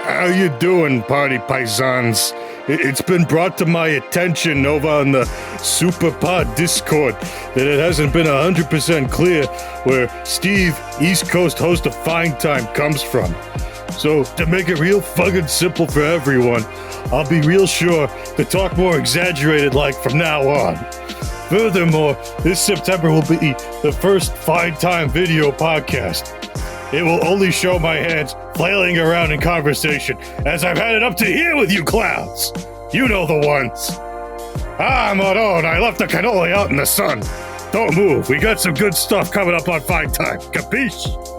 How you doing, party paisans? It's been brought to my attention over on the Superpod Discord that it hasn't been 100% clear where Steve, East Coast host of Fine Time, comes from. So, to make it real fucking simple for everyone, I'll be real sure to talk more exaggerated like from now on. Furthermore, this September will be the first Fine Time video podcast. It will only show my hands flailing around in conversation as I've had it up to here with you clowns. You know the ones. I'm Maron. I left the cannoli out in the sun. Don't move. We got some good stuff coming up on Fine Time. Capiche?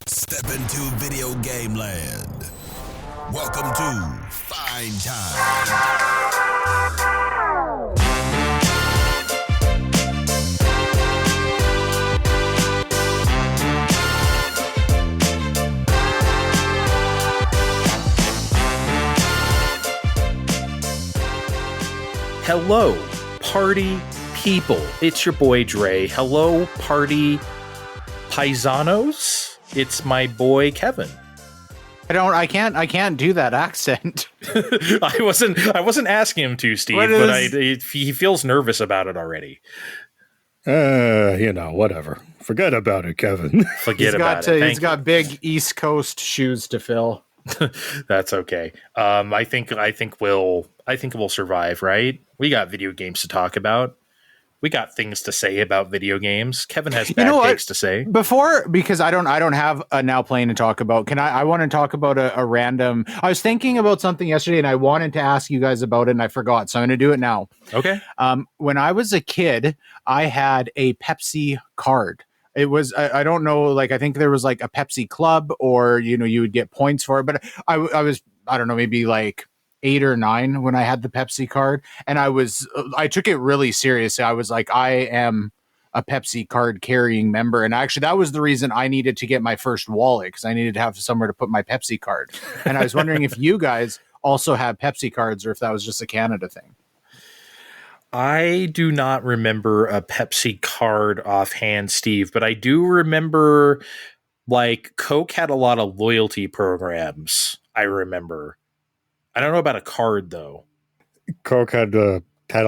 Step into video game land. Welcome to Fine Time. Hello, party people. It's your boy Dre. Hello, party paisanos. It's my boy Kevin. I can't do that accent. I wasn't asking him to, Steve, but he feels nervous about it already. Whatever. Forget about it, Kevin. He's got big East Coast shoes to fill. That's okay. I think we'll survive, right? We got video games to talk about. We got things to say about video games. Kevin has bad takes to say. Because I don't have a now playing to talk about. I want to talk about a random. I was thinking about something yesterday and I wanted to ask you guys about it and I forgot. So I'm going to do it now. Okay. When I was a kid, I had a Pepsi card. It was, I don't know, I think there was a Pepsi Club or, you would get points for it. But I was, I don't know, maybe 8 or 9 when I had the Pepsi card, and I took it really seriously. I was like, I am a Pepsi card carrying member. And actually that was the reason I needed to get my first wallet, because I needed to have somewhere to put my Pepsi card. And I was wondering if you guys also have Pepsi cards or if that was just a Canada thing. I do not remember a Pepsi card offhand, Steve, but I do remember Coke had a lot of loyalty programs. I remember. I don't know about a card, though. Coke had a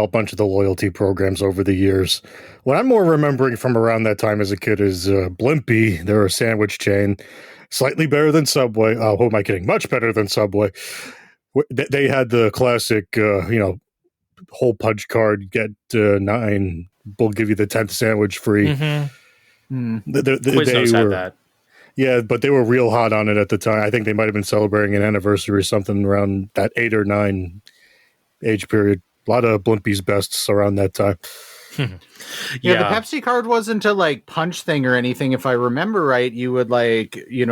bunch of the loyalty programs over the years. What I'm more remembering from around that time as a kid is Blimpie. They're a sandwich chain. Slightly better than Subway. Who am I kidding? Much better than Subway. They had the classic, hole punch card, get 9. We'll give you the 10th sandwich free. Mm-hmm. Quiznos had that. Yeah, but they were real hot on it at the time. I think they might have been celebrating an anniversary or something around that 8 or 9 age period. A lot of Blimpie's bests around that time. Yeah, the Pepsi card wasn't a punch thing or anything. If I remember right, you would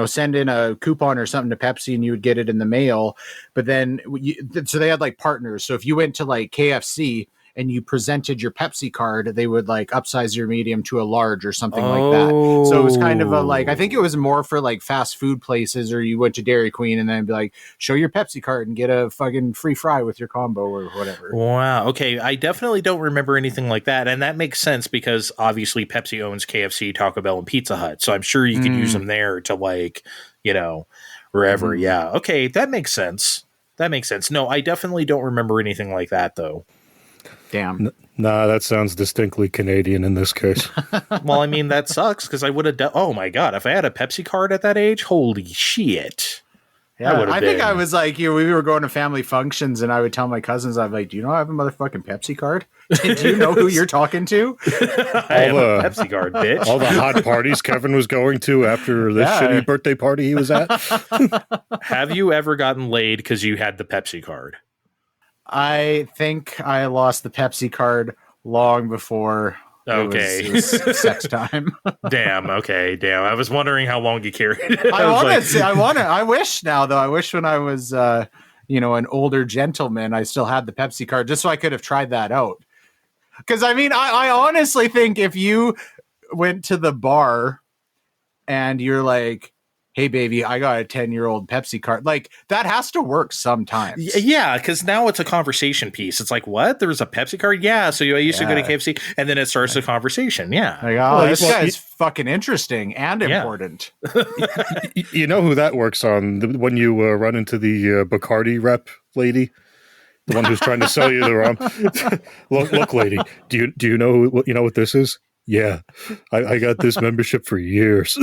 send in a coupon or something to Pepsi and you would get it in the mail. But then, so they had partners. So if you went to KFC and you presented your Pepsi card, they would upsize your medium to a large or something like that. So it was kind of I think it was more for fast food places, or you went to Dairy Queen and then be show your Pepsi card and get a fucking free fry with your combo or whatever. Wow. Okay. I definitely don't remember anything like that. And that makes sense because obviously Pepsi owns KFC, Taco Bell, and Pizza Hut. So I'm sure you could use them there to wherever. Yeah. Okay. That makes sense. No, I definitely don't remember anything like that though. Damn. Nah, that sounds distinctly Canadian in this case. Well, I mean, that sucks because I would have oh my God, if I had a Pepsi card at that age, holy shit. Yeah, I think I was we were going to family functions and I would tell my cousins, I'm do you know I have a motherfucking Pepsi card? Do you know who you're talking to? I have a Pepsi card, bitch. All the hot parties Kevin was going to after this shitty birthday party he was at. Have you ever gotten laid because you had the Pepsi card? I think I lost the Pepsi card long before it was sex time. Damn. Okay. Damn. I was wondering how long you carried it. I wish now though. I wish when I was, an older gentleman, I still had the Pepsi card just so I could have tried that out. Because I honestly think if you went to the bar and you're hey baby, I got a 10-year-old Pepsi card. Like that has to work sometimes. Yeah, because now it's a conversation piece. It's like, what? There was a Pepsi card? Yeah, so I used to go to KFC, and then it starts a conversation. Yeah. Like, oh, this guy's fucking interesting and important. You know who that works on? When you run into the Bacardi rep lady, the one who's trying to sell you the rum. look, lady, do you know what this is? Yeah, I got this membership for years.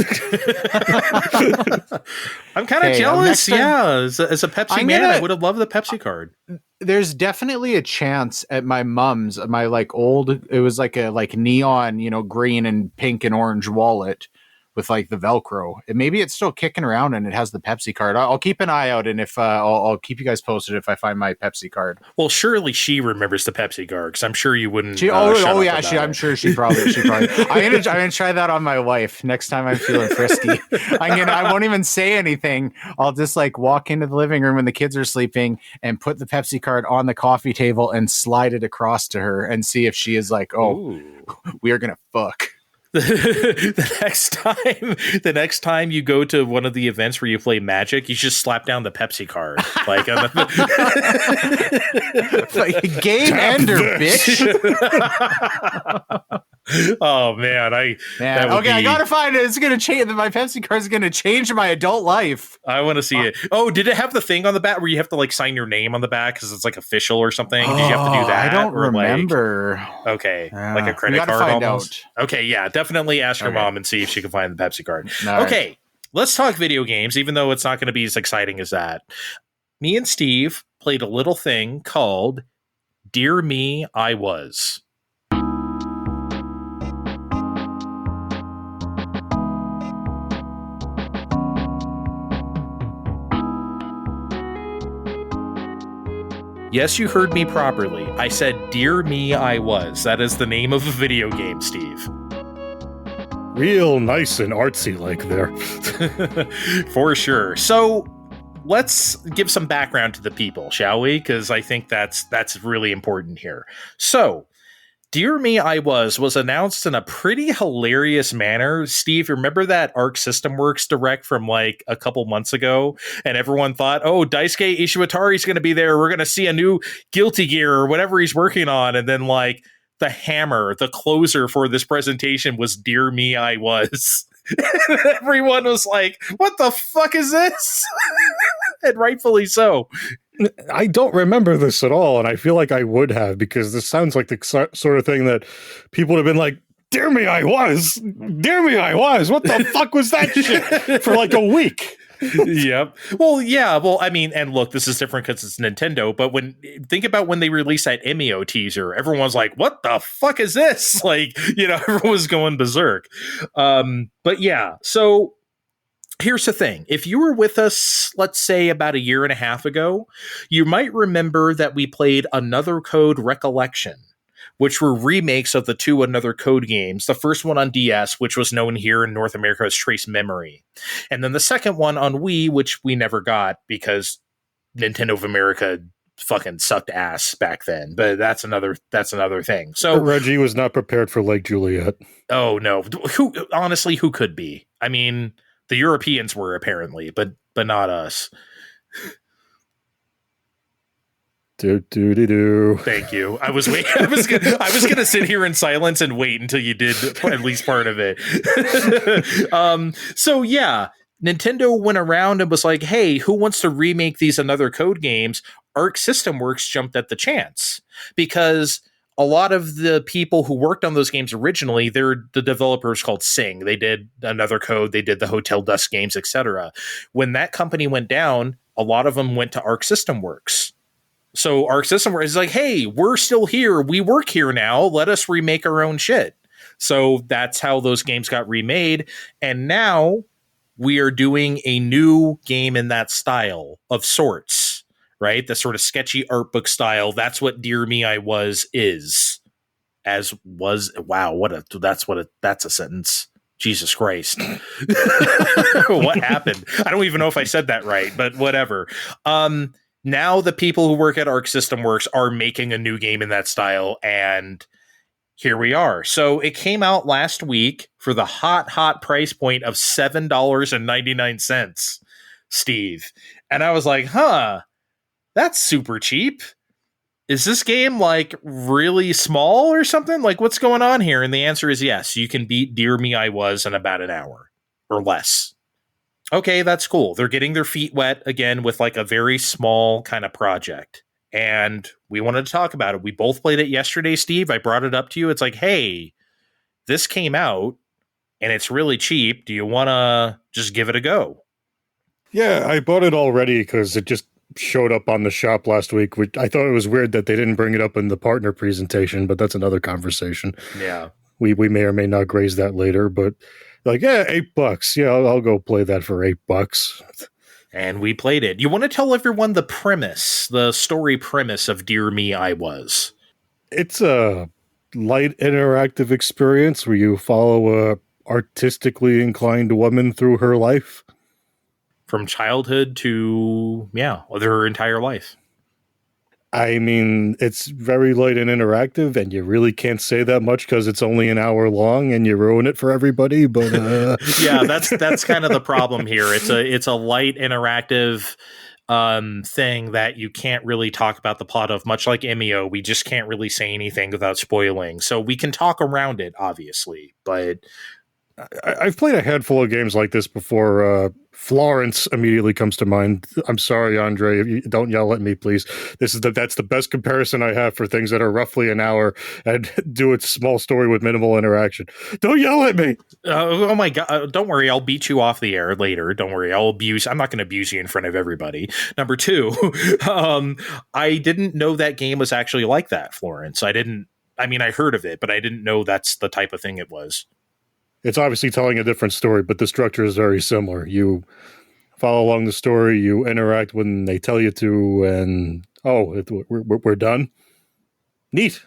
I'm kind of jealous. Yeah, as a Pepsi man, I would have loved the Pepsi card. There's definitely a chance at my mom's, my like old, it was like a neon, green and pink and orange wallet with like the Velcro. And maybe it's still kicking around and it has the Pepsi card. I'll keep an eye out, and if I'll keep you guys posted if I find my Pepsi card. Well, surely she remembers the Pepsi card, because I'm sure you wouldn't. I'm sure she probably. I'm gonna try that on my wife next time I'm feeling frisky. I won't even say anything. I'll just like walk into the living room when the kids are sleeping and put the Pepsi card on the coffee table and slide it across to her and see if she is like, oh, we are gonna fuck. The next time you go to one of the events where you play Magic, you just slap down the Pepsi card, like game ender, bitch. Oh man, I gotta find it. It's gonna change. My Pepsi card is gonna change my adult life. I want to see it. Oh, did it have the thing on the back where you have to like sign your name on the back because it's like official or something? Did you have to do that? I don't remember. Like a credit card almost. Okay, yeah, definitely ask your mom and see if she can find the Pepsi card. Okay, let's talk video games, even though it's not going to be as exciting as that. Me and Steve played a little thing called Dear Me, I Was. Yes, you heard me properly. I said, Dear Me, I Was. That is the name of a video game, Steve. Real nice and artsy like there. For sure. So let's give some background to the people, shall we? Because I think that's really important here. So, Dear Me, I Was announced in a pretty hilarious manner. Steve, remember that Arc System Works Direct from like a couple months ago? And everyone thought, oh, Daisuke Ishiwatari's going to be there. We're going to see a new Guilty Gear or whatever he's working on. And then like the hammer, the closer for this presentation was Dear Me, I Was. Everyone was like, what the fuck is this? And rightfully so. I don't remember this at all, and I feel like I would have, because this sounds like the sort of thing that people would have been like, Dear Me, I Was! Dear Me, I Was! What the fuck was that shit? For like a week. Yep. Well, yeah. Well, I mean, and look, this is different because it's Nintendo, but think about when they released that Emio teaser, everyone was like, what the fuck is this? Like, everyone was going berserk. But yeah, so here's the thing. If you were with us, let's say about a year and a half ago, you might remember that we played Another Code Recollection, which were remakes of the two Another Code games. The first one on DS, which was known here in North America as Trace Memory. And then the second one on Wii, which we never got because Nintendo of America fucking sucked ass back then. But that's another thing. So Reggie was not prepared for Lake Juliet. Oh no. Who could be? I mean, the Europeans were apparently, but not us. Do. Thank you. I was gonna sit here in silence and wait until you did at least part of it. So yeah, Nintendo went around and was like, "Hey, who wants to remake these Another Code games?" Arc System Works jumped at the chance because a lot of the people who worked on those games originally, they're the developers called Sing. They did Another Code, they did the Hotel Dusk games, etc. When that company went down, a lot of them went to Arc System Works. So Arc System Works is like, hey, we're still here. We work here now. Let us remake our own shit. So that's how those games got remade. And now we are doing a new game in that style of sorts, right? The sort of sketchy art book style. That's what Dear Me, I Was is. That's a sentence. Jesus Christ. What happened? I don't even know if I said that right, but whatever. Now the people who work at Arc System Works are making a new game in that style, and here we are. So it came out last week for the hot price point of $7.99, Steve. And I was like, that's super cheap. Is this game like really small or something? Like, what's going on here? And the answer is yes. You can beat Dear Me I Was in about an hour or less. Okay, that's cool. They're getting their feet wet again with like a very small kind of project. And we wanted to talk about it. We both played it yesterday, Steve. I brought it up to you. It's like, hey, this came out and it's really cheap. Do you want to just give it a go? Yeah, I bought it already because it just showed up on the shop last week. I thought it was weird that they didn't bring it up in the partner presentation, but that's another conversation. Yeah. We may or may not graze that later, but like, yeah, $8. Yeah, I'll go play that for $8. And we played it. You want to tell everyone the premise, the story premise of Dear Me I Was? It's a light interactive experience where you follow a artistically inclined woman through her life. From childhood to, her entire life. I mean, it's very light and interactive, and you really can't say that much because it's only an hour long, and you ruin it for everybody. But yeah, that's kind of the problem here. It's a light interactive thing that you can't really talk about the plot of. Much like MEO, we just can't really say anything without spoiling. So we can talk around it, obviously, but I've played a handful of games like this before. Florence immediately comes to mind. I'm sorry, Andre. Don't yell at me, please. That's the best comparison I have for things that are roughly an hour and do a small story with minimal interaction. Don't yell at me. Oh my God. Don't worry. I'll beat you off the air later. Don't worry. I'm not going to abuse you in front of everybody. Number two, I didn't know that game was actually like that, Florence. I heard of it, but I didn't know that's the type of thing it was. It's obviously telling a different story, but the structure is very similar. You follow along the story, you interact when they tell you to, and we're done. Neat.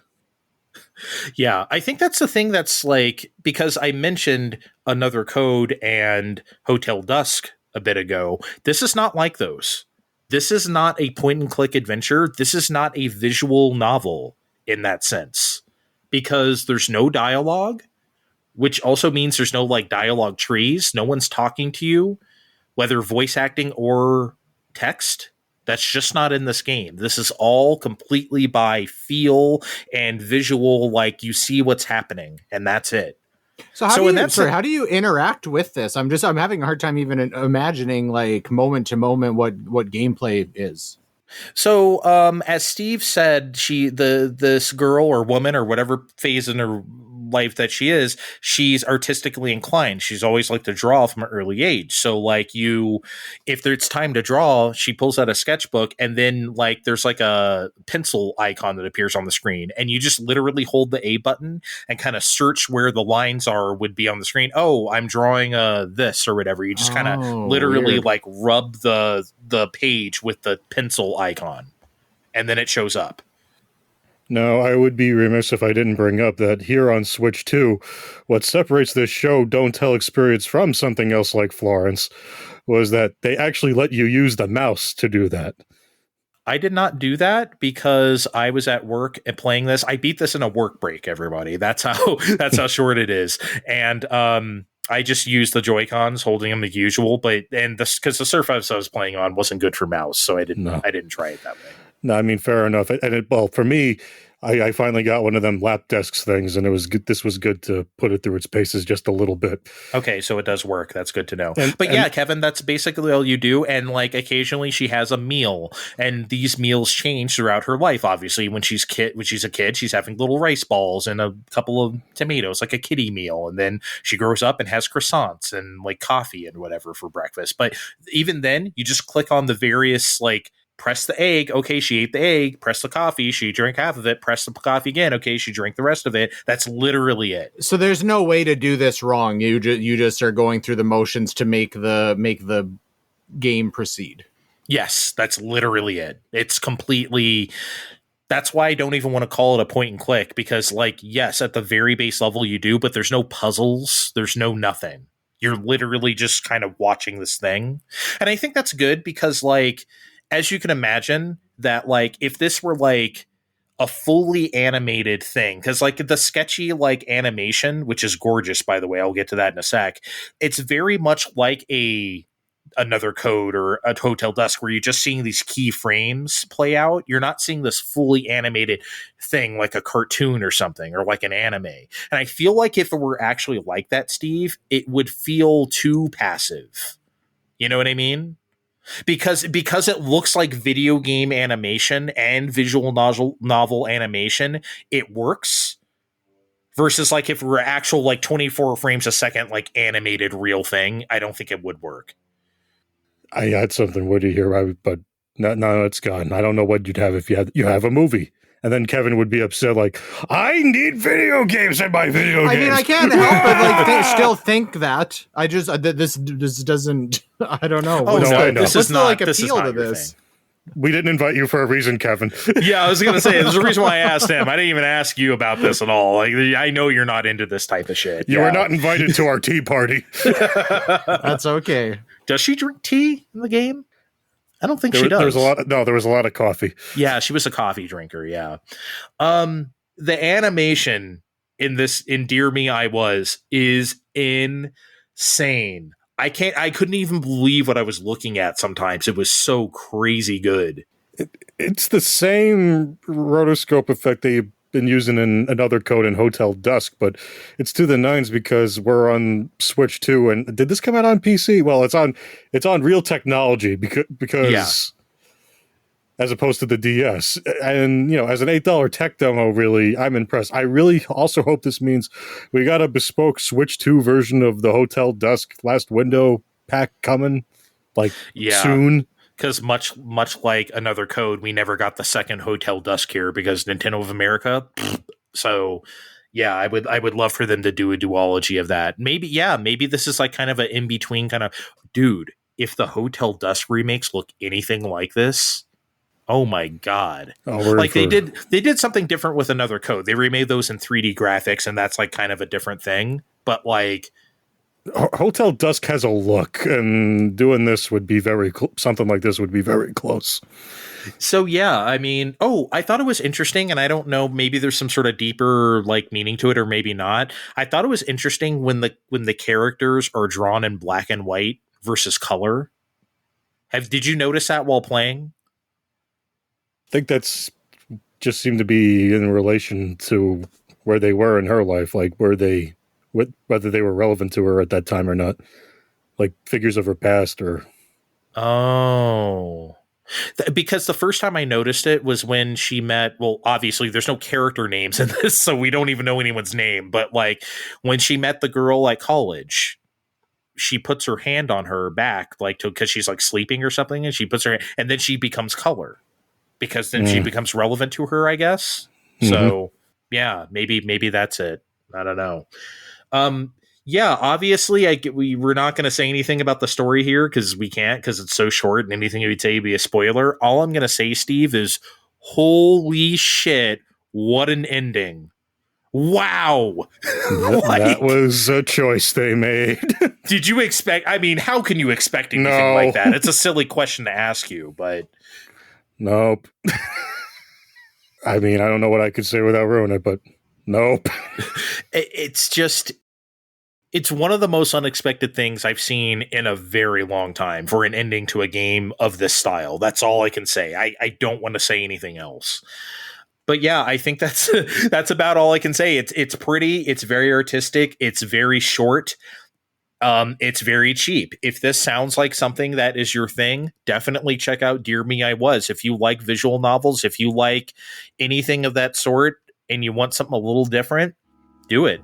Yeah, I think that's the thing that's like, because I mentioned Another Code and Hotel Dusk a bit ago, this is not like those. This is not a point-and-click adventure. This is not a visual novel in that sense, because there's no dialogue. Which also means there's no like dialogue trees. No one's talking to you, whether voice acting or text. That's just not in this game. This is all completely by feel and visual. Like you see what's happening, and that's it. So how do you interact with this? I'm having a hard time even imagining like moment to moment what gameplay is. So, as Steve said, this girl or woman or whatever phase in her life that she's artistically inclined. She's always liked to draw from an early age. So like if it's time to draw, she pulls out a sketchbook and then like there's like a pencil icon that appears on the screen and you just literally hold the A button and kind of search where the lines would be on the screen. Oh, I'm drawing this or whatever. You just kind of literally weird. Like rub the page with the pencil icon and then it shows up. No, I would be remiss if I didn't bring up that here on Switch 2, what separates this show Don't Tell experience from something else like Florence was that they actually let you use the mouse to do that. I did not do that because I was at work and playing this. I beat this in a work break, everybody. That's how short it is. And I just used the Joy-Cons, holding them as usual, because the Surface I was playing on wasn't good for mouse, so I didn't try it that way. No, I mean, fair enough. And for me, I finally got one of them lap desks things, and it was good. This was good to put it through its paces just a little bit. Okay, so it does work. That's good to know. But yeah, Kevin, that's basically all you do. And like occasionally she has a meal, and these meals change throughout her life. Obviously, when she's a kid, she's having little rice balls and a couple of tomatoes, like a kiddie meal. And then she grows up and has croissants and like coffee and whatever for breakfast. But even then, you just click on the various like. Press the egg. Okay, she ate the egg. Press the coffee. She drank half of it. Press the coffee again. Okay, she drank the rest of it. That's literally it. So there's no way to do this wrong. You just are going through the motions to make the game proceed. Yes, that's literally it. It's completely. That's why I don't even want to call it a point and click because, like, yes, at the very base level you do, but there's no puzzles. There's no nothing. You're literally just kind of watching this thing, and I think that's good because, like. As you can imagine, that like if this were like a fully animated thing, because like the sketchy like animation, which is gorgeous, by the way, I'll get to that in a sec, it's very much like another code or a Hotel Dusk, where you're just seeing these key frames play out. You're not seeing this fully animated thing like a cartoon or something, or like an anime. And I feel like if it were actually like that, Steve, it would feel too passive. You know what I mean? Because it looks like video game animation and visual novel animation, it works. Versus like if it were actual like 24 frames a second like animated real thing, I don't think it would work. I had something witty here, but no, it's gone. I don't know what you'd have if you have a movie. And then Kevin would be upset, like, I need video games in my video games. I mean, I can't help but like still think that. I just this doesn't. I don't know. Oh, no, this is not like appeal to this. Thing. We didn't invite you for a reason, Kevin. Yeah, I was going to say, there's a reason why I asked him. I didn't even ask you about this at all. Like, I know you're not into this type of shit. You were not invited to our tea party. That's okay. Does she drink tea in the game? I don't think she does. There was a lot of coffee. Yeah, she was a coffee drinker. Yeah. The animation in Dear Me I Was is insane. I couldn't even believe what I was looking at sometimes. It was so crazy good. It's the same rotoscope effect that you've been using in another code in Hotel Dusk, but it's to the nines because we're on Switch 2. And did this come out on PC? Well, it's on real technology because as opposed to the DS. And, as an $8 tech demo, really, I'm impressed. I really also hope this means we got a bespoke Switch 2 version of the Hotel Dusk Last Window pack coming, soon. Because much like another code, we never got the second Hotel Dusk here because Nintendo of America. So, yeah, I would love for them to do a duology of that. Maybe this is like kind of an in-between kind of, dude, if the Hotel Dusk remakes look anything like this, oh my God. They did something different with another code. They remade those in 3D graphics, and that's like kind of a different thing. But like, Hotel Dusk has a look, and doing this would be something like this would be very close. So yeah, I mean, I thought it was interesting, and I don't know, maybe there's some sort of deeper like meaning to it, or maybe not. I thought it was interesting when the characters are drawn in black and white versus color. Did you notice that while playing? I think that's just seemed to be in relation to where they were in her life, like whether they were relevant to her at that time or not, like figures of her past or. Oh, because the first time I noticed it was when she met, well, obviously there's no character names in this, so we don't even know anyone's name, but like when she met the girl at college, she puts her hand on her back, like because she's like sleeping or something, and she puts her hand, and then she becomes color because then she becomes relevant to her, I guess. Mm-hmm. So yeah, maybe that's it. I don't know. Yeah, obviously we're not going to say anything about the story here because we can't, because it's so short and anything you would say would be a spoiler. All I'm going to say, Steve, is holy shit, what an ending. Wow. That was a choice they made. Did you expect, I mean, how can you expect anything like that? It's a silly question to ask you, but. Nope. I mean, I don't know what I could say without ruining it, but nope. It's one of the most unexpected things I've seen in a very long time for an ending to a game of this style. That's all I can say. I don't want to say anything else. But yeah, I think that's about all I can say. It's pretty, it's very artistic, it's very short. It's very cheap. If this sounds like something that is your thing, definitely check out Dear Me I Was. If you like visual novels, if you like anything of that sort and you want something a little different, do it.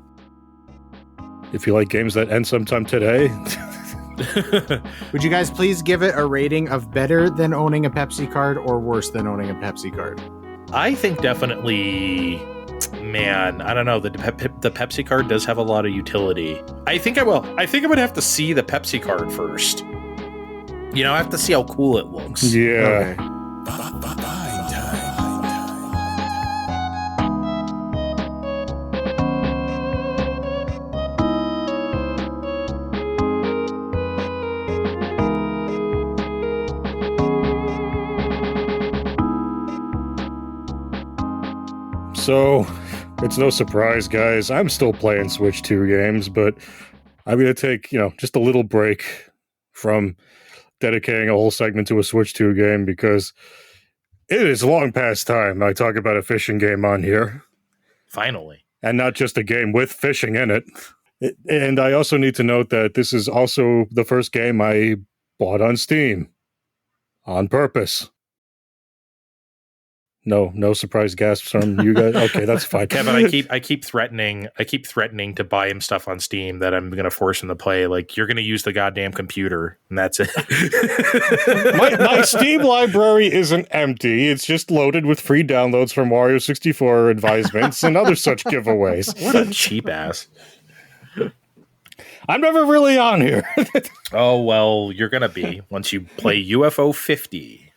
If you like games that end sometime today. Would you guys please give it a rating of better than owning a Pepsi Card or worse than owning a Pepsi Card? I think definitely, man, I don't know. The Pepsi Card does have a lot of utility. I think I will. I think I would have to see the Pepsi Card first. I have to see how cool it looks. Yeah. Okay. So, it's no surprise, guys. I'm still playing Switch 2 games, but I'm going to take, just a little break from dedicating a whole segment to a Switch 2 game because it is long past time I talk about a fishing game on here. Finally. And not just a game with fishing in it. And I also need to note that this is also the first game I bought on Steam. On purpose. No surprise gasps from you guys. Okay, that's fine. Kevin, I keep threatening to buy him stuff on Steam that I'm going to force him to play. Like, you're going to use the goddamn computer, and that's it. my Steam library isn't empty. It's just loaded with free downloads from Wario 64 advisements and other such giveaways. What a cheap ass. I'm never really on here. Oh, well, you're going to be once you play UFO 50.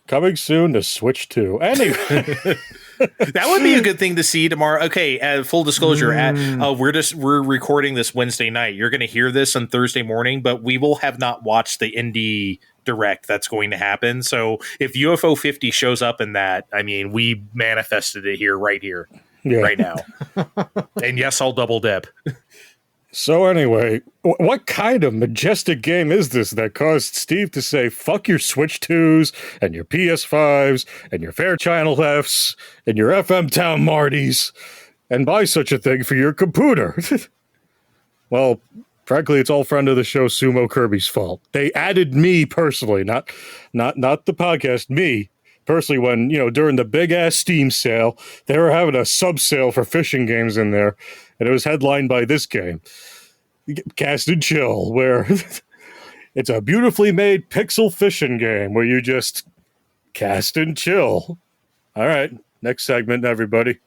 Coming soon to Switch 2. Anyway. That would be a good thing to see tomorrow. Okay, full disclosure, we're recording this Wednesday night. You're going to hear this on Thursday morning, but we will have not watched the indie direct that's going to happen. So if UFO 50 shows up in that, I mean, we manifested it right now. And yes, I'll double dip. So anyway, what kind of majestic game is this that caused Steve to say, fuck your Switch 2s and your PS5s and your Fairchild Fs and your FM Town Martys and buy such a thing for your computer? Well, frankly, it's all friend of the show Sumo Kirby's fault. They added me personally, not the podcast, me personally, when, during the big ass Steam sale, they were having a sub sale for fishing games in there. And it was headlined by this game, Cast and Chill, where it's a beautifully made pixel fishing game where you just cast and chill. All right, next segment, everybody.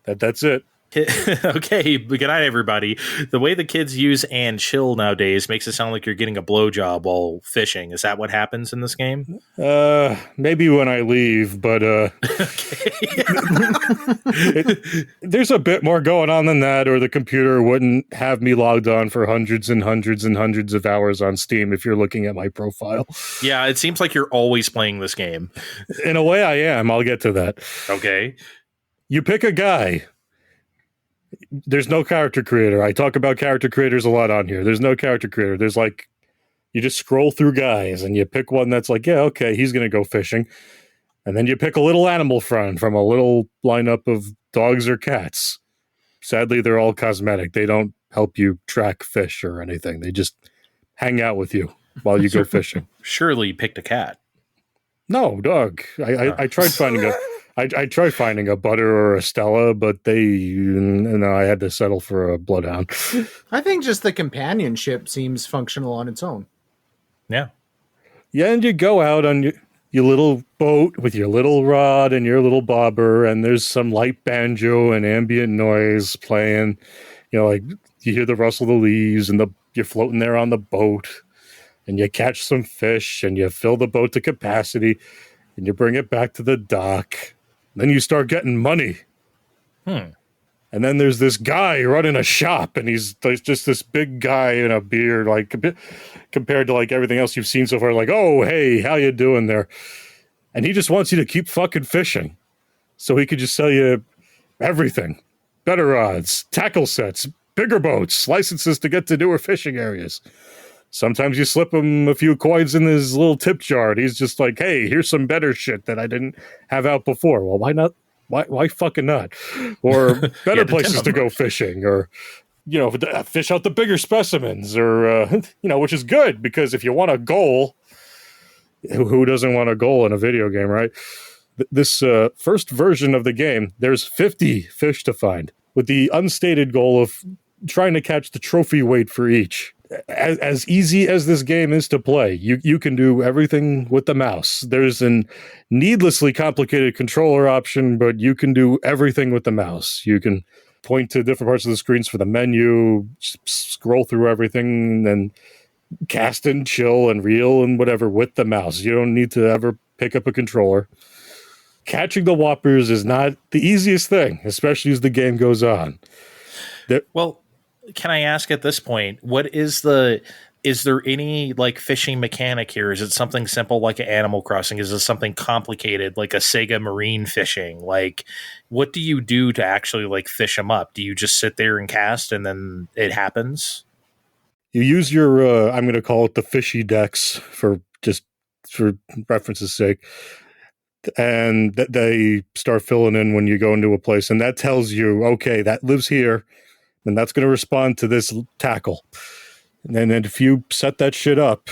That's it. Okay, good night, everybody. The way the kids use and chill nowadays makes it sound like you're getting a blowjob while fishing. Is that what happens in this game? Maybe when I leave, but there's a bit more going on than that, or the computer wouldn't have me logged on for hundreds and hundreds and hundreds of hours on Steam if you're looking at my profile. Yeah, it seems like you're always playing this game. In a way, I am. I'll get to that. Okay. You pick a guy. There's no character creator. I talk about character creators a lot on here. There's no character creator. There's you just scroll through guys and you pick one that's like, yeah, okay, he's going to go fishing. And then you pick a little animal friend from a little lineup of dogs or cats. Sadly, they're all cosmetic. They don't help you track fish or anything. They just hang out with you while you go fishing. Surely you picked a cat. No, dog. I tried finding I tried finding a Butter or a Stella, but I had to settle for a Bloodhound. I think just the companionship seems functional on its own. Yeah. Yeah, and you go out on your little boat with your little rod and your little bobber, and there's some light banjo and ambient noise playing. Like you hear the rustle of the leaves, and you're floating there on the boat, and you catch some fish, and you fill the boat to capacity, and you bring it back to the dock. Then you start getting money. And then there's this guy running a shop, and he's just this big guy in a beard, compared to everything else you've seen so far. Like, oh, hey, how you doing there? And he just wants you to keep fucking fishing. So he could just sell you everything. Better rods, tackle sets, bigger boats, licenses to get to newer fishing areas. Sometimes you slip him a few coins in his little tip jar, and he's just like, hey, here's some better shit that I didn't have out before. Well, why not? Why fucking not? Or better places to go fishing, or, fish out the bigger specimens, or, which is good, because if you want a goal, who doesn't want a goal in a video game, right? This first version of the game, there's 50 fish to find, with the unstated goal of trying to catch the trophy weight for each. As easy as this game is to play, you can do everything with the mouse. There's an needlessly complicated controller option, but you can do everything with the mouse. You can point to different parts of the screens for the menu, scroll through everything, and cast and chill and reel and whatever with the mouse. You don't need to ever pick up a controller. Catching the whoppers is not the easiest thing, especially as the game goes on. Well, can I ask at this point, what is the is there any like fishing mechanic here? Is it something simple like an Animal Crossing? Is it something complicated like a Sega Marine fishing? Like, what do you do to actually like fish them up? Do you just sit there and cast and then it happens? You use your, I'm going to call it the fishy decks for reference's sake. And they start filling in when you go into a place. And that tells you, okay, that lives here. And that's going to respond to this tackle. And then if you set that shit up,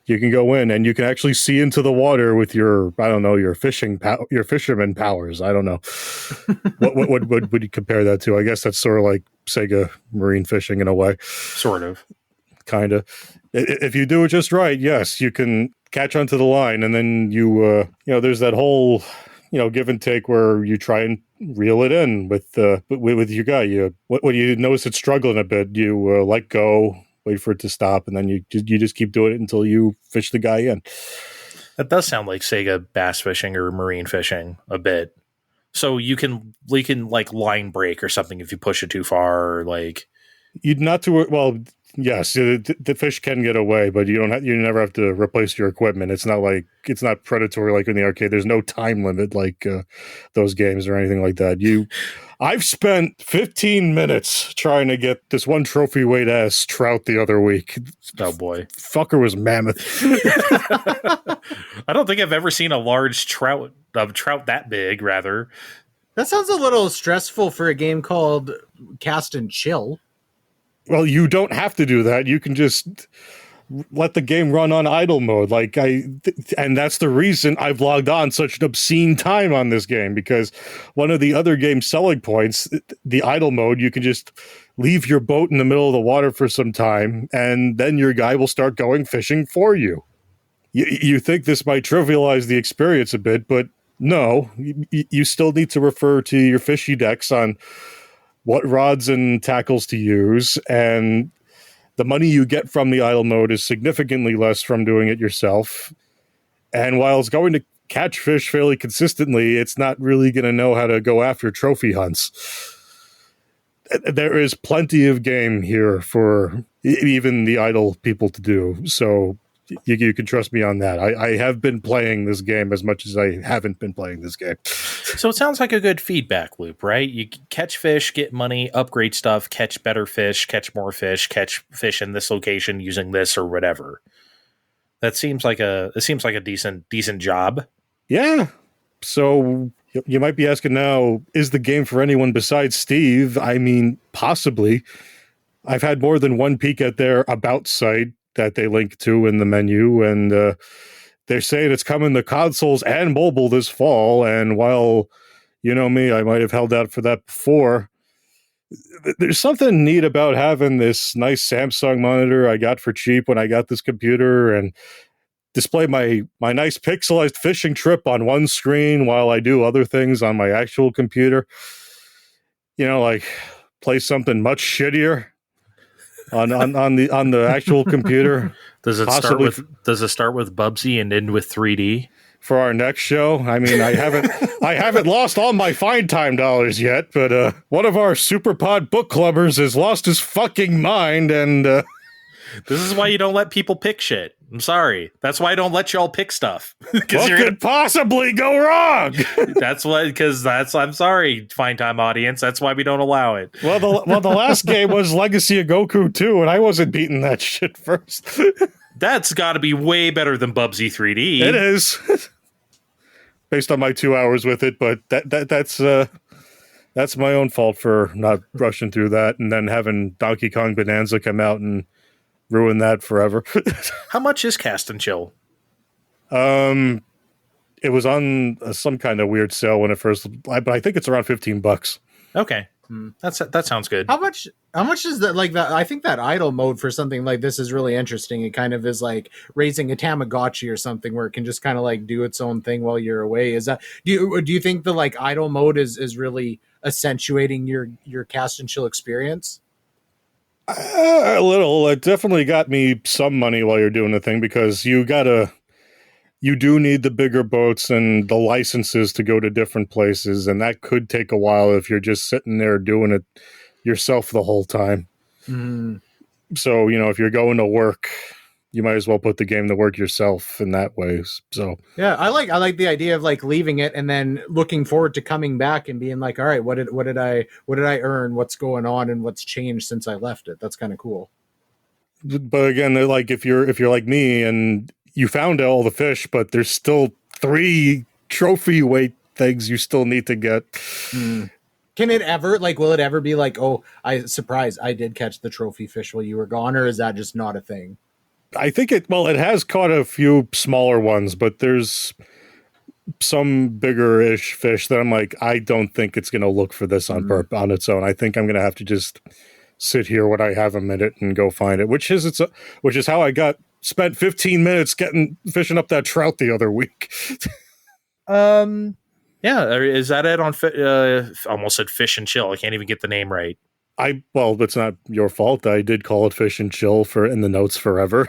you can go in and you can actually see into the water with your, I don't know, your fisherman powers. I don't know. What would you compare that to? I guess that's sort of like Sega Marine fishing in a way. Sort of. Kind of. If you do it just right, yes, you can catch onto the line, and then there's that whole, give and take where you try and reel it in with your guy. When you notice it's struggling a bit, you let go, wait for it to stop, and then you just keep doing it until you fish the guy in. That does sound like Sega bass fishing or marine fishing a bit. So you can like line break or something if you push it too far, or like you'd not to well. Yes, the fish can get away, but you never have to replace your equipment. It's not predatory like in the arcade. There's no time limit like those games or anything like that. I've spent 15 minutes trying to get this one trophy weight ass trout the other week. Oh boy, fucker was mammoth. I don't think I've ever seen a large trout that big. Rather, that sounds a little stressful for a game called Cast and Chill. Well, you don't have to do that. You can just let the game run on idle mode. And that's the reason I've logged on such an obscene time on this game, because one of the other game's selling points, the idle mode, you can just leave your boat in the middle of the water for some time, and then your guy will start going fishing for you. You think this might trivialize the experience a bit, but no, you still need to refer to your fishy decks on what rods and tackles to use, and the money you get from the idle mode is significantly less from doing it yourself. And while it's going to catch fish fairly consistently, it's not really going to know how to go after trophy hunts. There is plenty of game here for even the idle people to do, so you can trust me on that. I have been playing this game as much as I haven't been playing this game. So it sounds like a good feedback loop, right? You catch fish, get money, upgrade stuff, catch better fish, catch more fish, catch fish in this location using this or whatever. It seems like a decent job. Yeah. So you might be asking now, is the game for anyone besides Steve? I mean, possibly. I've had more than one peek at their About site that they link to in the menu, and they're saying it's coming to consoles and mobile this fall. And while, you know me, I might have held out for that before, there's something neat about having this nice Samsung monitor I got for cheap when I got this computer, and display my nice pixelized fishing trip on one screen while I do other things on my actual computer. Like play something much shittier on the actual computer. Does it start with Bubsy and end with 3D? For our next show, I mean, I haven't lost all my fine time dollars yet, but one of our SuperPod book clubbers has lost his fucking mind, and this is why you don't let people pick shit. I'm sorry. That's why I don't let y'all pick stuff. What could possibly go wrong? I'm sorry, fine time audience. That's why we don't allow it. Well, the last game was Legacy of Goku 2, and I wasn't beating that shit first. That's got to be way better than Bubsy 3D. It is, based on my 2 hours with it. But that's my own fault for not rushing through that, and then having Donkey Kong Bonanza come out and ruin that forever. How much is Cast and Chill? It was on some kind of weird sale when it first, but I think it's around $15. Okay. That sounds good. How much is that? Like that, I think that idle mode for something like this is really interesting. It kind of is like raising a Tamagotchi or something, where it can just kind of like do its own thing while you're away. Is that do you think the like idle mode is really accentuating your Cast and Chill experience? A little. It definitely got me some money while you're doing the thing, because you do need the bigger boats and the licenses to go to different places, and that could take a while if you're just sitting there doing it yourself the whole time. So, if you're going to work, you might as well put the game to work yourself in that way. So Yeah, I like the idea of like leaving it and then looking forward to coming back and being like, all right, what did I earn? What's going on and what's changed since I left it? That's kind of cool. but again, they're like, if you're like me and you found all the fish, but there's still 3 trophy weight things you still need to get. Can it ever will it ever be like, oh, I did catch the trophy fish while you were gone, or is that just not a thing? I think it has caught a few smaller ones, but there's some bigger-ish fish that I'm like, I don't think it's going to look for this on its own. I think I'm going to have to just sit here when I have a minute and go find it, which is how I spent 15 minutes fishing up that trout the other week. Yeah, is that it on almost said Fish and Chill. I can't even get the name right. It's not your fault. I did call it Fish and Chill in the notes forever.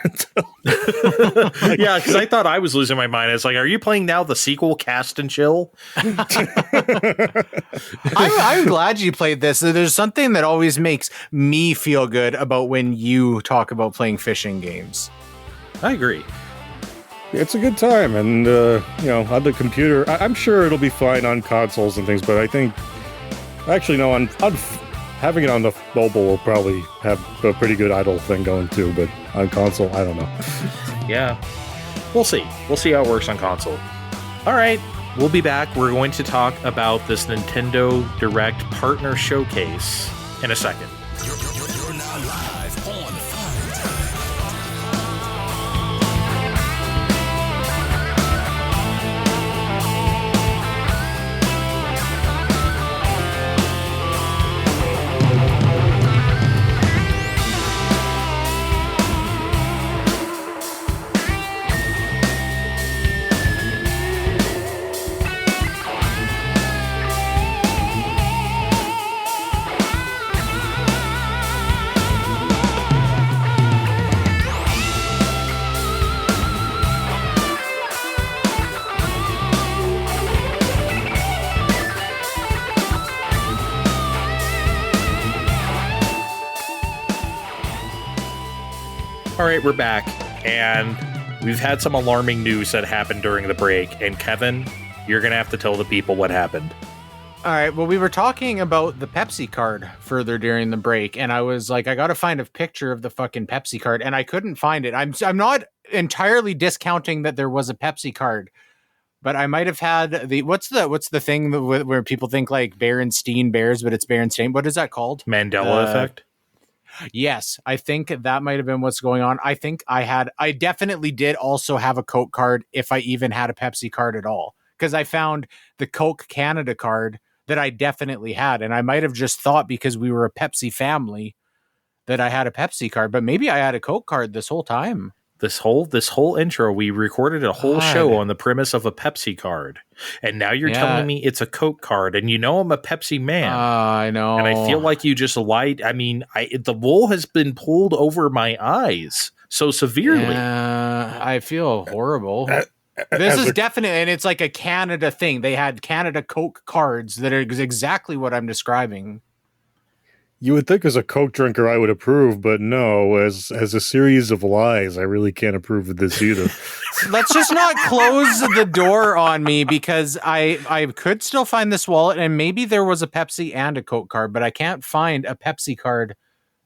Yeah, because I thought I was losing my mind. It's like, are you playing now the sequel, Cast and Chill? I'm glad you played this. There's something that always makes me feel good about when you talk about playing fishing games. I agree. It's a good time, and on the computer, I'm sure it'll be fine on consoles and things. But I think, actually, no, on having it on the mobile will probably have a pretty good idle thing going too. But on console, I don't know. Yeah, we'll see. We'll see how it works on console. All right, we'll be back. We're going to talk about this Nintendo Direct Partner Showcase in a second. You're now live on Fine Time. All right, we're back, and we've had some alarming news that happened during the break. And Kevin, you're going to have to tell the people what happened. All right, well, we were talking about the Pepsi card further during the break, and I was like, I got to find a picture of the fucking Pepsi card, and I couldn't find it. I'm not entirely discounting that there was a Pepsi card, but I might have had the what's the thing where people think like Berenstein Bears, but it's Berenstain. What is that called? Mandela effect. Yes, I think that might have been what's going on. I think I definitely did also have a Coke card, if I even had a Pepsi card at all, because I found the Coke Canada card that I definitely had. And I might have just thought because we were a Pepsi family that I had a Pepsi card, but maybe I had a Coke card this whole time. This whole intro, we recorded a whole show on the premise of a Pepsi card. And now you're telling me it's a Coke card, and I'm a Pepsi man. I know. And I feel like you just lied. I mean, the wool has been pulled over my eyes so severely. I feel horrible. This is definite, and it's like a Canada thing. They had Canada Coke cards that are exactly what I'm describing. You would think as a Coke drinker I would approve, but no, as a series of lies, I really can't approve of this either. Let's just not close the door on me, because I could still find this wallet, and maybe there was a Pepsi and a Coke card, but I can't find a Pepsi card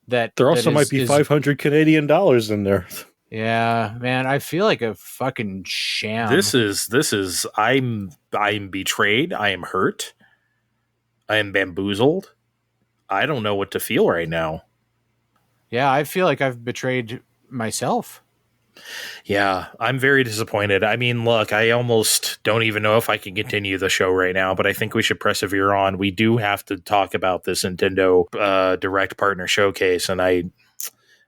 that there also might be 500 Canadian dollars in there. Yeah, man, I feel like a fucking sham. This is I'm betrayed. I am hurt. I am bamboozled. I don't know what to feel right now. Yeah, I feel like I've betrayed myself. Yeah, I'm very disappointed. I mean, look, I almost don't even know if I can continue the show right now, but I think we should persevere on. We do have to talk about this Nintendo Direct Partner Showcase, and I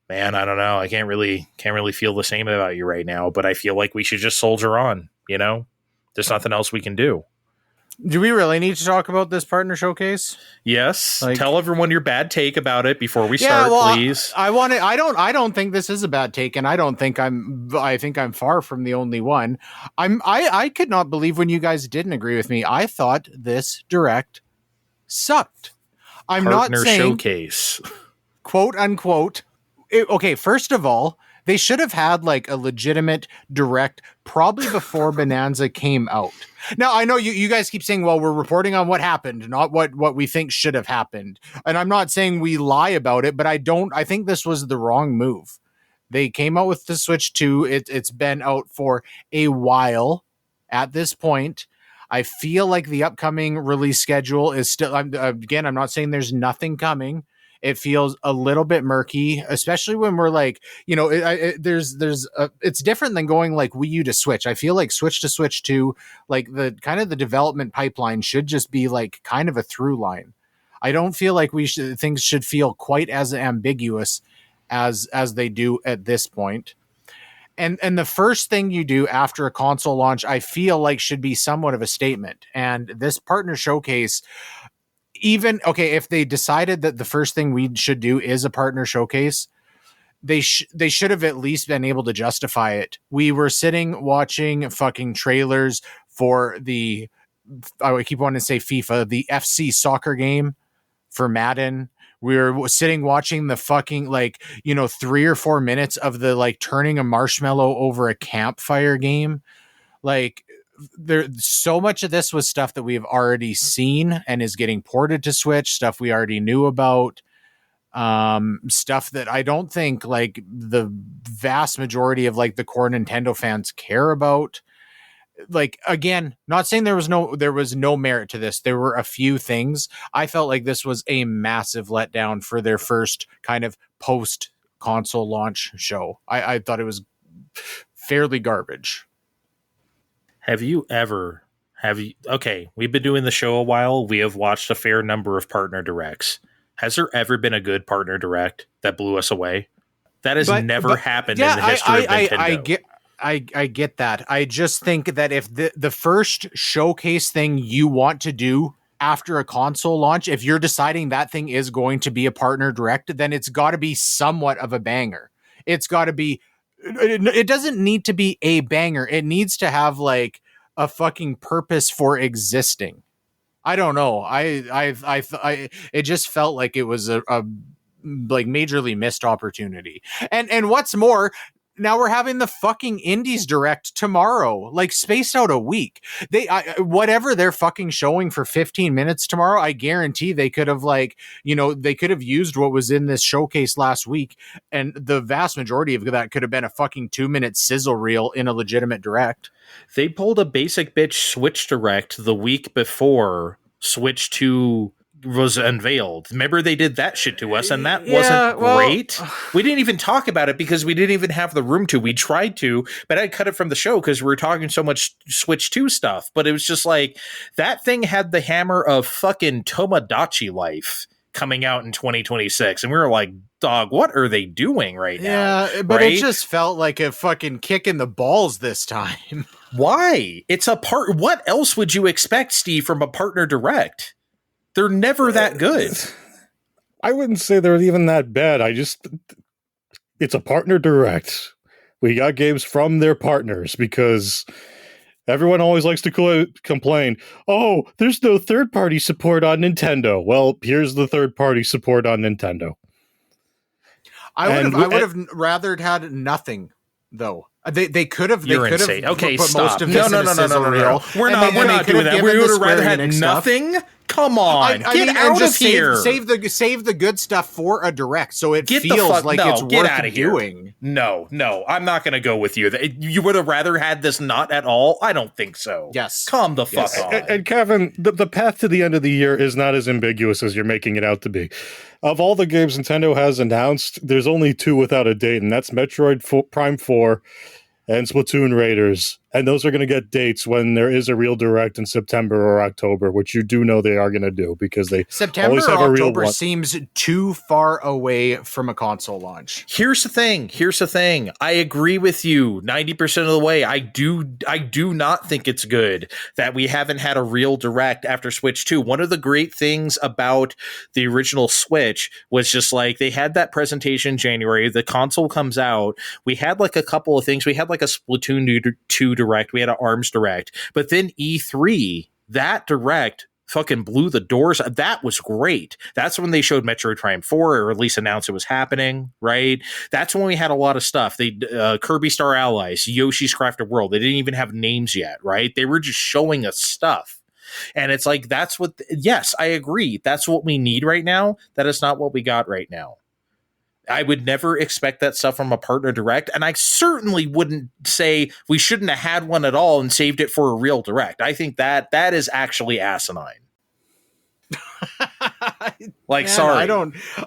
don't know. I can't really feel the same about you right now, but I feel like we should just soldier on, There's nothing else we can do. Do we really need to talk about this partner showcase? Yes. Tell everyone your bad take about it before we start, please. I don't think this is a bad take, and I think I'm far from the only one. I could not believe when you guys didn't agree with me. I thought this Direct sucked. I'm partner not saying showcase, quote unquote, Okay, first of all, they should have had like a legitimate direct probably before Bonanza came out. Now, I know you guys keep saying, well, we're reporting on what happened, not what we think should have happened. And I'm not saying we lie about it, but I think this was the wrong move. They came out with the Switch 2. It's been out for a while at this point. I feel like the upcoming release schedule is still, I'm not saying there's nothing coming. It feels a little bit murky, especially when we're like, it's different than going like Wii U to Switch. I feel like Switch to Switch 2, like the kind of the development pipeline should just be like kind of a through line. I don't feel like things should feel quite as ambiguous as they do at this point. And the first thing you do after a console launch, I feel like should be somewhat of a statement. And this partner showcase, if they decided that the first thing we should do is a partner showcase, they should have at least been able to justify it. We were sitting watching fucking trailers for I keep wanting to say FIFA, the FC soccer game for Madden. We were sitting watching the fucking 3 or 4 minutes of the turning a marshmallow over a campfire game. So much of this was stuff that we have already seen and is getting ported to Switch, stuff we already knew about, stuff that I don't think the vast majority of the core Nintendo fans care about. Again, not saying there was no merit to this. There were a few things. I felt like this was a massive letdown for their first kind of post console launch show. I thought it was fairly garbage. Okay, we've been doing the show a while. We have watched a fair number of partner directs. Has there ever been a good partner direct that blew us away? That has never happened in the history of Nintendo. I get that. I just think that if the first showcase thing you want to do after a console launch, if you're deciding that thing is going to be a partner direct, then it's got to be somewhat of a banger. It's got to be, it doesn't need to be a banger. It needs to have a fucking purpose for existing. I don't know. It just felt like it was a majorly missed opportunity. And what's more, now we're having the fucking Indies Direct tomorrow, spaced out a week. Whatever they're fucking showing for 15 minutes tomorrow, I guarantee they could have they could have used what was in this showcase last week. And the vast majority of that could have been a fucking 2-minute sizzle reel in a legitimate direct. They pulled a basic bitch Switch Direct the week before Switch 2 was unveiled. Remember, they did that shit to us, and that wasn't great. We didn't even talk about it because we didn't even have the room to. We tried to, but I cut it from the show because we were talking so much Switch 2 stuff. But it was just that thing had the hammer of fucking Tomodachi Life coming out in 2026, and we were like, dog, what are they doing right now? Yeah, but it just felt like a fucking kick in the balls this time. Why? It's a part. What else would you expect, Steve, from a partner direct? They're never that good. I wouldn't say they're even that bad. It's a partner direct. We got games from their partners because everyone always likes to complain, oh, there's no third-party support on Nintendo. Well, here's the third-party support on Nintendo. I would have rather had nothing, though. They could have. You're insane. Okay, put stop. most of this No. We're not doing that. We would have rather had nothing. Come on, get out of here. Save the good stuff for a direct, so it feels like it's worth doing. No, I'm not going to go with you. You would have rather had this not at all? I don't think so. Yes. Calm the fuck on. And Kevin, the path to the end of the year is not as ambiguous as you're making it out to be. Of all the games Nintendo has announced, there's only 2 without a date, and that's Metroid Prime 4 and Splatoon Raiders. And those are going to get dates when there is a real direct in September or October, which you do know they are going to do because they always have a real one. September or October seems too far away from a console launch. Here's the thing. I agree with you 90% of the way. I do not think it's good that we haven't had a real direct after Switch 2. One of the great things about the original Switch was just they had that presentation in January. The console comes out. We had a couple of things. We had a Splatoon 2 direct. We had an ARMS direct. But then E3, that direct fucking blew the doors. That was great. That's when they showed Metroid Prime 4, or at least announced it was happening, right? That's when we had a lot of stuff. They Kirby Star Allies, Yoshi's Crafted World. They didn't even have names yet, right? They were just showing us stuff. And it's like, that's what, yes, I agree. That's what we need right now. That is not what we got right now. I would never expect that stuff from a partner direct. And I certainly wouldn't say we shouldn't have had one at all and saved it for a real direct. I think that is actually asinine. Like, man, sorry.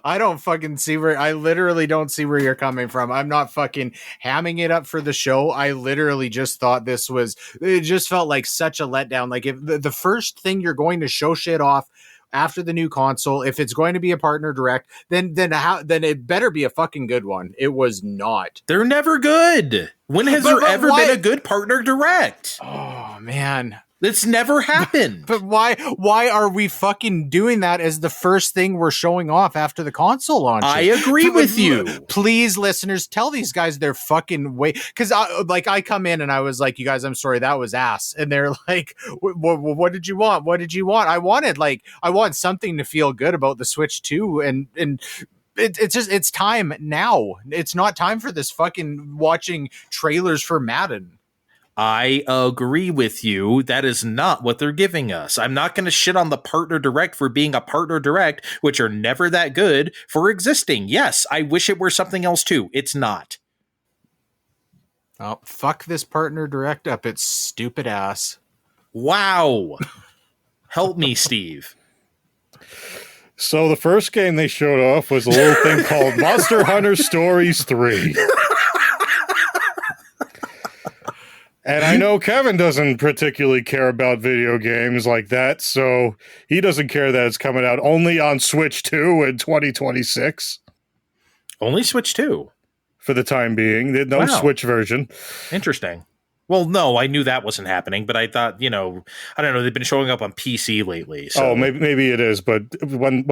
I don't fucking see I literally don't see where you're coming from. I'm not fucking hamming it up for the show. I literally just thought it just felt like such a letdown. Like, if the first thing you're going to show shit off after the new console, if it's going to be a partner direct, then it better be a fucking good one. It was not. They're never good. When has there ever been a good partner direct? Oh man. It's never happened. But why are we fucking doing that as the first thing we're showing off after the console launch? I agree with you. Please, listeners, tell these guys they're fucking because I come in and I was like, you guys, I'm sorry, that was ass. And they're like, what did you want? What did you want? I want something to feel good about the Switch 2, and it's time now. It's not time for this fucking watching trailers for Madden. I agree with you. That is not what they're giving us. I'm not going to shit on the partner direct for being a partner direct, which are never that good, for existing. Yes, I wish it were something else too. It's not. Oh, fuck this partner direct up its stupid ass. Wow. Help me, Steve. So the first game they showed off was a little thing called Monster Hunter Stories 3. And I know Kevin doesn't particularly care about video games like that, so he doesn't care that it's coming out only on Switch 2 in 2026. Only Switch 2? For the time being. No Switch version. Interesting. Well, no, I knew that wasn't happening, but I thought, I don't know, they've been showing up on PC lately. So. Oh, maybe it is, but when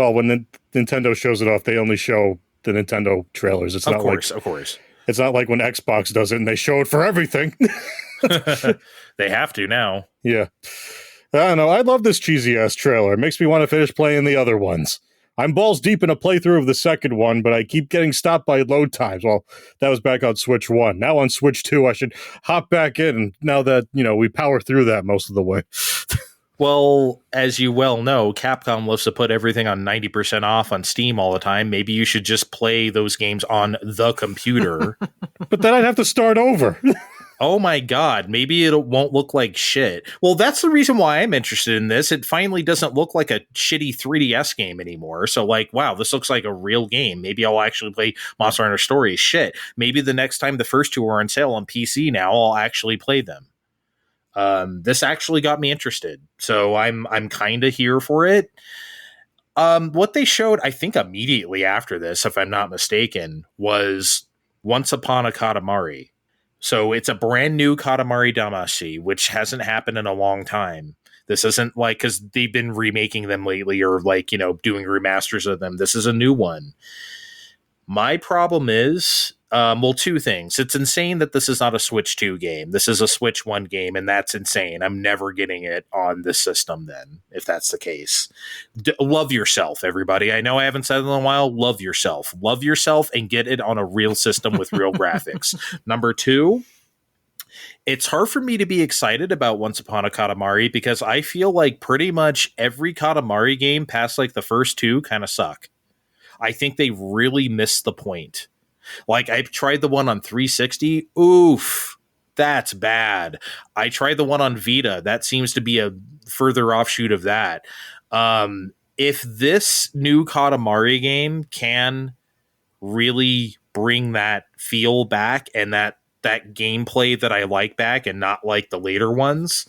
Nintendo shows it off, they only show the Nintendo trailers. It's of course. It's not like when Xbox does it and they show it for everything. They have to now. Yeah. I don't know. I love this cheesy ass trailer. It makes me want to finish playing the other ones. I'm balls deep in a playthrough of the second one, but I keep getting stopped by load times. Well, that was back on Switch 1. Now on Switch 2, I should hop back in now that, we power through that most of the way. Well, as you well know, Capcom loves to put everything on 90% off on Steam all the time. Maybe you should just play those games on the computer. But then I'd have to start over. Oh my God, maybe it won't look like shit. Well, that's the reason why I'm interested in this. It finally doesn't look like a shitty 3DS game anymore. So wow, this looks like a real game. Maybe I'll actually play Monster Hunter Stories. Shit. Maybe the next time the first two are on sale on PC now, I'll actually play them. This actually got me interested. So I'm kind of here for it. What they showed, I think immediately after this, if I'm not mistaken, was Once Upon a Katamari. So it's a brand new Katamari Damacy, which hasn't happened in a long time. This isn't because they've been remaking them lately or doing remasters of them. This is a new one. My problem is, two things. It's insane that this is not a Switch 2 game. This is a Switch 1 game, and that's insane. I'm never getting it on this system then, if that's the case. Love yourself, everybody. I know I haven't said it in a while. Love yourself. Love yourself and get it on a real system with real graphics. Number two, it's hard for me to be excited about Once Upon a Katamari because I feel like pretty much every Katamari game past the first two kind of suck. I think they really missed the point. I've tried the one on 360. Oof, that's bad. I tried the one on Vita. That seems to be a further offshoot of that. If this new Katamari game can really bring that feel back and that gameplay that I like back and not like the later ones,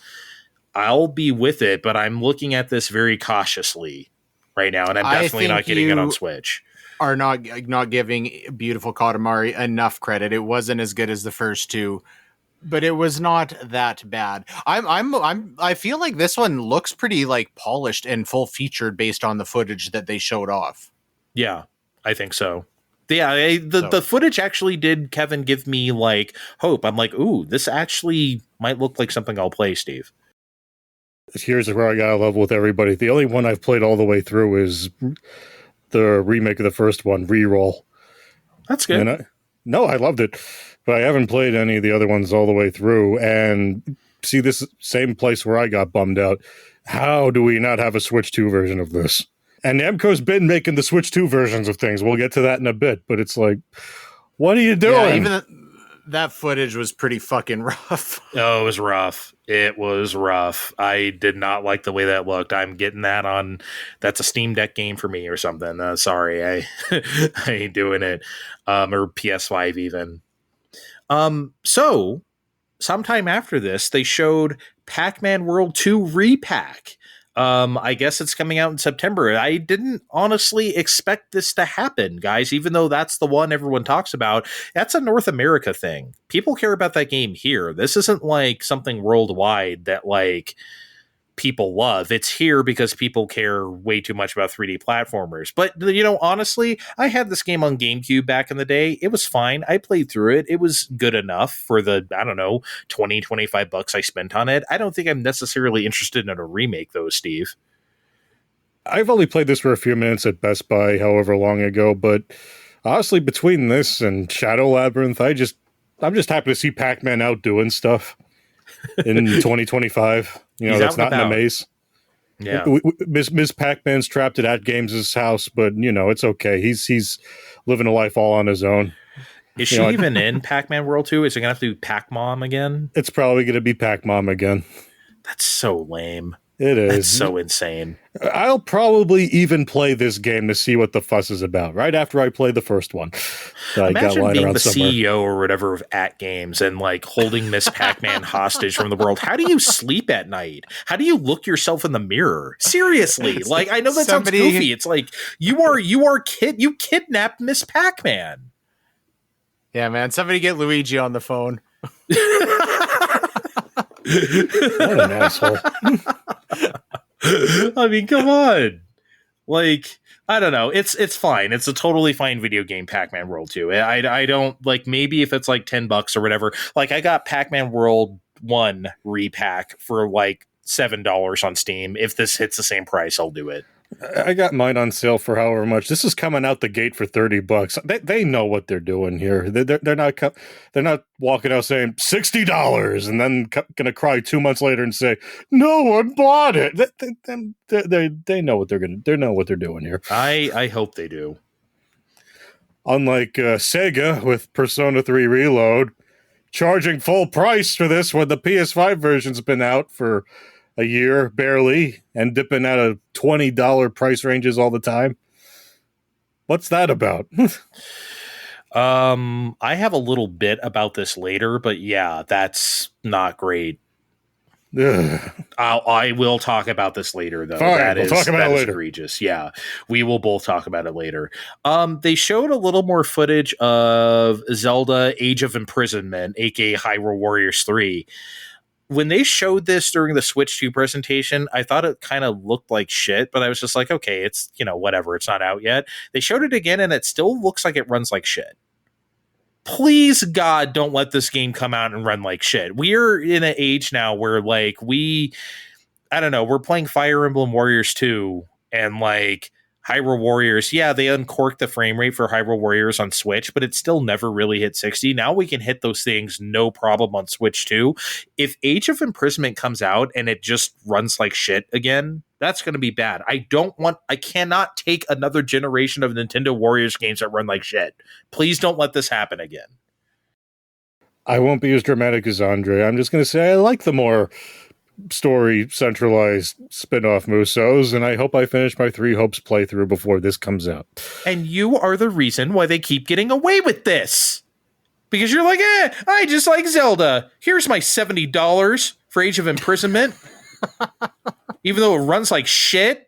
I'll be with it. But I'm looking at this very cautiously right now, and I'm definitely not getting it on Switch. Are not giving Beautiful Katamari enough credit. It wasn't as good as the first two, but it was not that bad. I feel like this one looks pretty polished and full featured based on the footage that they showed off. Yeah, I think so. Yeah, the footage actually did, Kevin, give me hope. I'm ooh, this actually might look like something I'll play, Steve. Here's where I got to level with everybody. The only one I've played all the way through is the remake of the first one, Reroll. That's good. I loved it, but I haven't played any of the other ones all the way through. And see, this same place where I got bummed out. How do we not have a Switch 2 version of this? And Namco's been making the Switch 2 versions of things. We'll get to that in a bit, but it's like, what are you doing? Yeah, even that footage was pretty fucking rough. Oh, it was rough. It was rough. I did not like the way that looked. I'm getting that on. That's a Steam Deck game for me or something. Sorry, I ain't doing it. Or PS5 even. So sometime after this, they showed Pac-Man World 2 Repack. I guess it's coming out in September. I didn't honestly expect this to happen, guys, even though that's the one everyone talks about. That's a North America thing. People care about that game here. This isn't like something worldwide that like people love. It's here because people care way too much about 3D platformers. But, you know, honestly, I had this game on GameCube back in the day. It was fine. I played through it. It was good enough for the, I don't know, 20, 25 bucks I spent on it. I don't think I'm necessarily interested in a remake, though, Steve. I've only played this for a few minutes at Best Buy, however long ago, but honestly, between this and Shadow Labyrinth, I'm just happy to see Pac-Man out doing stuff in 2025. You know, that's not in a maze. Yeah. Miss Pac-Man's trapped at Games' house, but, you know, it's okay. He's living a life all on his own. Is she even in Pac-Man World 2? Is it going to have to be Pac-Mom again? It's probably going to be Pac-Mom again. That's so lame. It is. That's so insane. I'll probably even play this game to see what the fuss is about right after I play the first one. Imagine being the CEO or whatever of Games and like holding Miss Pac-Man hostage from the world. How do you sleep at night? How do you look yourself in the mirror? Seriously, like I know that sounds goofy. It's like you kidnapped Miss Pac-Man. Yeah, man. Somebody get Luigi on the phone. What an asshole. I mean, come on. Like, I don't know. It's fine. It's a totally fine video game, Pac-Man World 2. I don't, like, maybe if it's like $10 or whatever. Like, I got Pac-Man World 1 repack for like $7 on Steam. If this hits the same price, I'll do it. I got mine on sale for however much. This is coming out the gate for $30. They know what they're doing here. They're not walking out saying $60 and then gonna cry 2 months later and say no one bought it. They know what they know what they're doing here. I hope they do. Unlike Sega with Persona 3 Reload, charging full price for this when the PS5 version's been out for a year, barely, and dipping out of $20 price ranges all the time. What's that about? I have a little bit about this later, but yeah, that's not great. I will talk about this later, though. Fine, we'll talk about it later. Egregious. Yeah, we will both talk about it later. They showed a little more footage of Zelda Age of Imprisonment, aka Hyrule Warriors 3. When they showed this during the Switch 2 presentation, I thought it kind of looked like shit, but I was just like, okay, it's, you know, whatever. It's not out yet. They showed it again, and it still looks like it runs like shit. Please, God, don't let this game come out and run like shit. We're in an age now where, like, I don't know, we're playing Fire Emblem Warriors 2, and, like, Hyrule Warriors, yeah, they uncorked the frame rate for Hyrule Warriors on Switch, but it still never really hit 60. Now we can hit those things no problem on Switch 2. If Age of Imprisonment comes out and it just runs like shit again, that's going to be bad. I cannot take another generation of Nintendo Warriors games that run like shit. Please don't let this happen again. I won't be as dramatic as Andre. I'm just going to say I like the more story centralized spin-off Musos, and I hope I finish my Three Hopes playthrough before this comes out. And you are the reason why they keep getting away with this. Because you're like, I just like Zelda. Here's my $70 for Age of Imprisonment. Even though it runs like shit.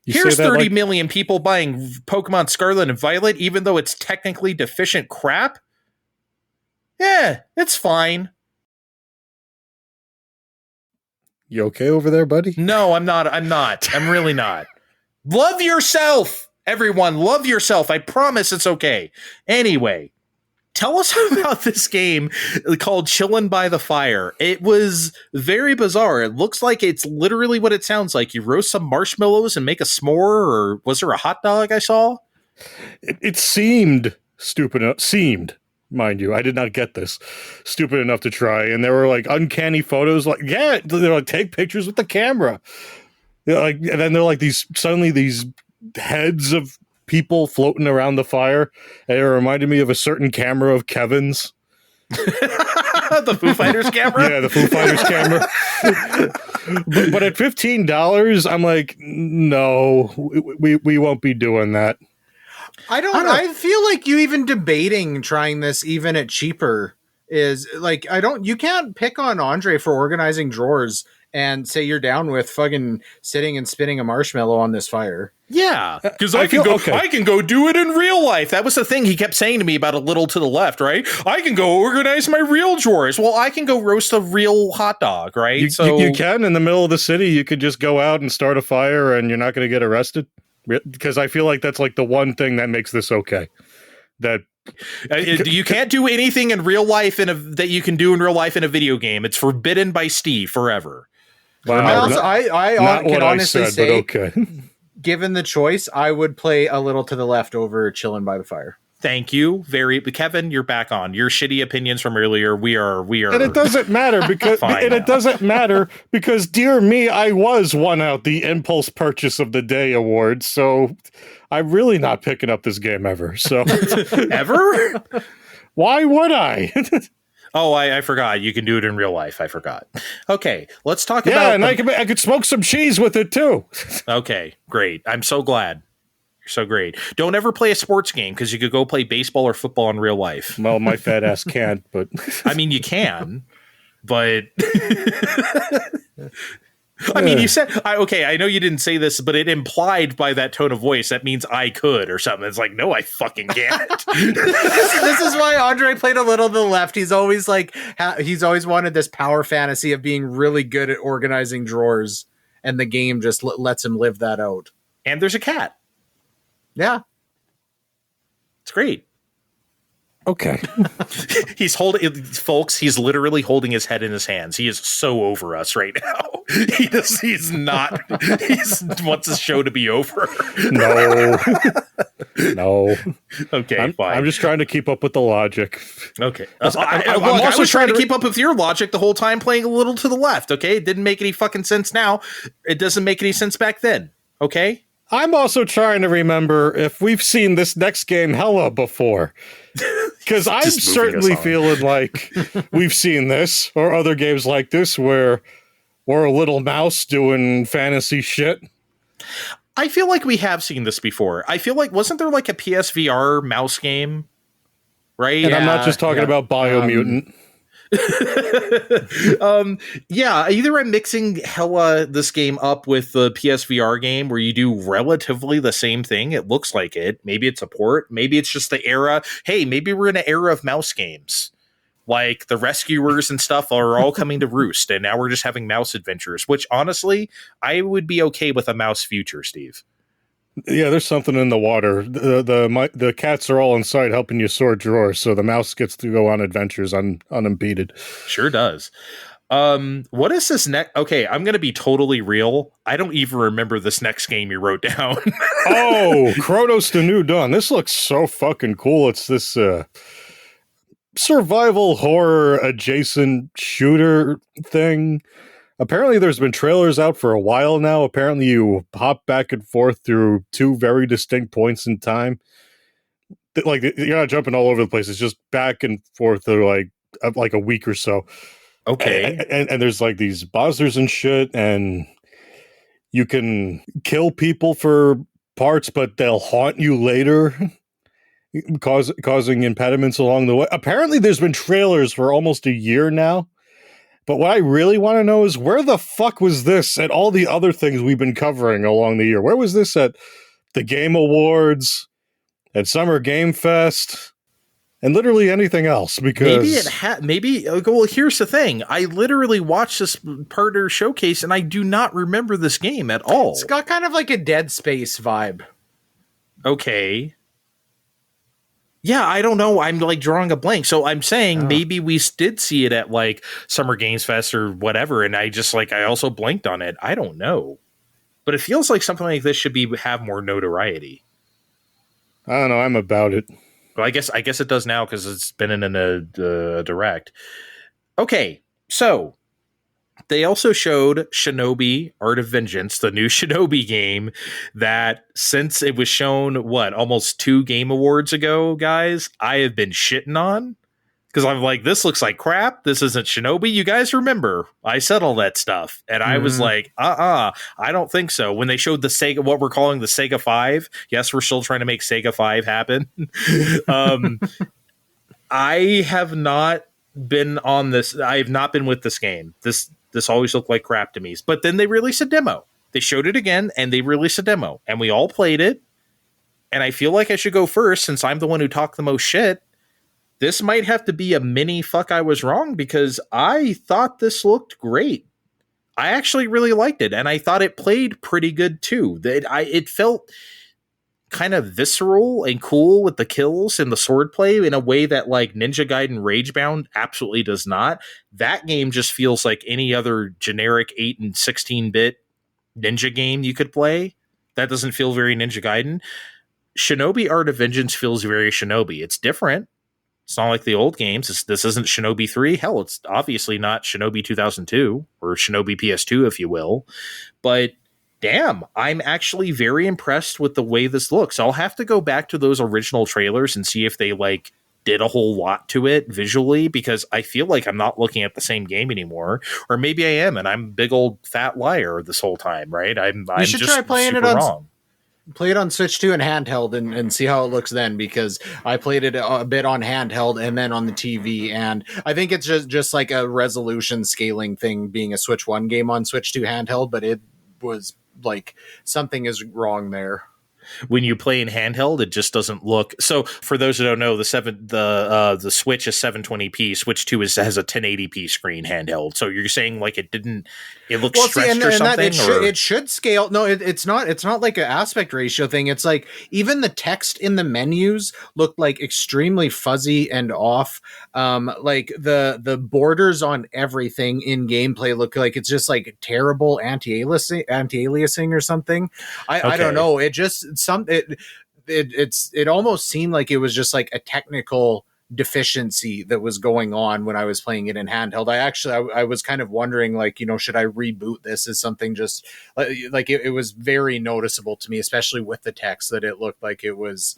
Here's 30 million people buying Pokemon Scarlet and Violet, even though it's technically deficient crap. Yeah, it's fine. You okay over there, buddy? No, I'm not. I'm really not. Love yourself, everyone. Love yourself. I promise it's okay. Anyway, Tell us about this game called Chillin' by the Fire. It was very bizarre. It looks like it's literally what it sounds like. You roast some marshmallows and make a s'more, or was there a hot dog I saw? It seemed stupid enough. Seemed, mind you. I did not get this. Stupid enough to try. And there were like uncanny photos. Like, yeah, they're like, take pictures with the camera. Like, and then they're like these heads of people floating around the fire. And it reminded me of a certain camera of Kevin's. The Foo Fighters camera? Yeah, the Foo Fighters camera. but at $15, I'm like, no, we won't be doing that. I feel like you even debating trying this even at cheaper is like, you can't pick on Andre for organizing drawers and say you're down with fucking sitting and spinning a marshmallow on this fire. Yeah, because I can go do it in real life. That was the thing he kept saying to me about a little to the left, right? I can go organize my real drawers. Well, I can go roast a real hot dog, right? You can in the middle of the city. You could just go out and start a fire, and you're not going to get arrested. Because I feel like that's like the one thing that makes this okay. That you can't do anything in real life that you can do in real life in a video game. It's forbidden by Steve forever. Wow, I can honestly say, okay. Given the choice, I would play a little to the left over Chillin' by the Fire. Thank you. Kevin, you're back on. Your shitty opinions from earlier. We are. And it doesn't matter because dear me, I was won out the Impulse Purchase of the Day award. So I'm really not picking up this game ever. So ever? Why would I? Oh, I forgot. You can do it in real life. I forgot. Okay, let's talk about... Yeah, and I could smoke some cheese with it, too. Okay, great. I'm so glad. You're so great. Don't ever play a sports game, because you could go play baseball or football in real life. Well, my fat ass can't, but... I mean, you can, but... I mean, you said, I know you didn't say this, but it implied by that tone of voice, that means I could or something. It's like, no, I fucking can't. This is why Andre played a little to the left. He's always he's always wanted this power fantasy of being really good at organizing drawers, and the game just lets him live that out. And there's a cat. Yeah. It's great. Okay. He's literally holding his head in his hands. He is so over us right now. He wants his show to be over. No. Okay, fine. I'm just trying to keep up with the logic. Okay. I'm also trying to keep up with your logic the whole time playing a little to the left, okay? It didn't make any fucking sense now. It doesn't make any sense back then, okay? I'm also trying to remember if we've seen this next game hella before. Because I'm certainly feeling like we've seen this or other games like this where we're a little mouse doing fantasy shit. I feel like we have seen this before. I feel like, wasn't there like a PSVR mouse game? Right? And I'm not just talking about Biomutant. Yeah, either I'm mixing this game up with the PSVR game where you do relatively the same thing. It looks like it. Maybe it's a port. Maybe it's just the era. Hey, maybe we're in an era of mouse games. Like the Rescuers and stuff are all coming to roost, and now we're just having mouse adventures, which honestly, I would be okay with a mouse future, Steve. Yeah, there's something in the water. The cats are all inside helping you sort drawers, so the mouse gets to go on adventures unimpeded. Sure does. What is this next? Okay, I'm going to be totally real. I don't even remember this next game you wrote down. Oh, Kronos the New Dawn. This looks so fucking cool. It's this survival horror adjacent shooter thing. Apparently there's been trailers out for a while now. Apparently you hop back and forth through two very distinct points in time. Like, you're not jumping all over the place. It's just back and forth for like a week or so. Okay. And there's like these monsters and shit, and you can kill people for parts, but they'll haunt you later, causing impediments along the way. Apparently there's been trailers for almost a year now. But what I really want to know is, where the fuck was this at all the other things we've been covering along the year? Where was this at the Game Awards, at Summer Game Fest, and literally anything else? Because well, here's the thing. I literally watched this partner showcase, and I do not remember this game at all. It's got kind of like a Dead Space vibe. Okay. Yeah, I don't know. I'm like drawing a blank. So I'm saying maybe we did see it at like Summer Games Fest or whatever, and I just like I also blanked on it. I don't know. But it feels like something like this should have more notoriety. I don't know. I'm about it. Well, I guess it does now because it's been in a direct. Okay, so they also showed Shinobi Art of Vengeance, the new Shinobi game that since it was shown, almost 2 Game Awards ago, guys, I have been shitting on. Because I'm like, this looks like crap. This isn't Shinobi. You guys remember, I said all that stuff. And I was like, I don't think so. When they showed the Sega, what we're calling the Sega 5, yes, we're still trying to make Sega 5 happen. I have not been on this. I have not been with this game. This always looked like crap to me. But then they released a demo. They showed it again, and they released a demo. And we all played it. And I feel like I should go first since I'm the one who talked the most shit. This might have to be a mini fuck I was wrong because I thought this looked great. I actually really liked it, and I thought it played pretty good too. It felt kind of visceral and cool with the kills and the swordplay in a way that like Ninja Gaiden Ragebound absolutely does not. That game just feels like any other generic 8 and 16-bit ninja game you could play. That doesn't feel very Ninja Gaiden. Shinobi Art of Vengeance feels very Shinobi. It's different. It's not like the old games. This isn't Shinobi 3. Hell, it's obviously not Shinobi 2002 or Shinobi PS2, if you will. But damn, I'm actually very impressed with the way this looks. I'll have to go back to those original trailers and see if they like did a whole lot to it visually, because I feel like I'm not looking at the same game anymore. Or maybe I am, and I'm a big old fat liar this whole time, right? I'm should just try playing super it on wrong. Play it on Switch 2 and handheld and see how it looks then, because I played it a bit on handheld and then on the TV, and I think it's just like a resolution scaling thing being a Switch 1 game on Switch 2 handheld, but it was like something is wrong there. When you play in handheld, it just doesn't look. So for those who don't know, the Switch is 720p. Switch 2 has a 1080p screen handheld. So you're saying like it looks stretched or something? It should scale. No, it's not. It's not like an aspect ratio thing. It's like even the text in the menus look like extremely fuzzy and off. Like the borders on everything in gameplay look like it's just like terrible anti-aliasing or something. I don't know. It just it almost seemed like it was just like a technical deficiency that was going on when I was playing it in handheld. I was kind of wondering, like, should I reboot this as something just like it was very noticeable to me, especially with the text, that it looked like it was,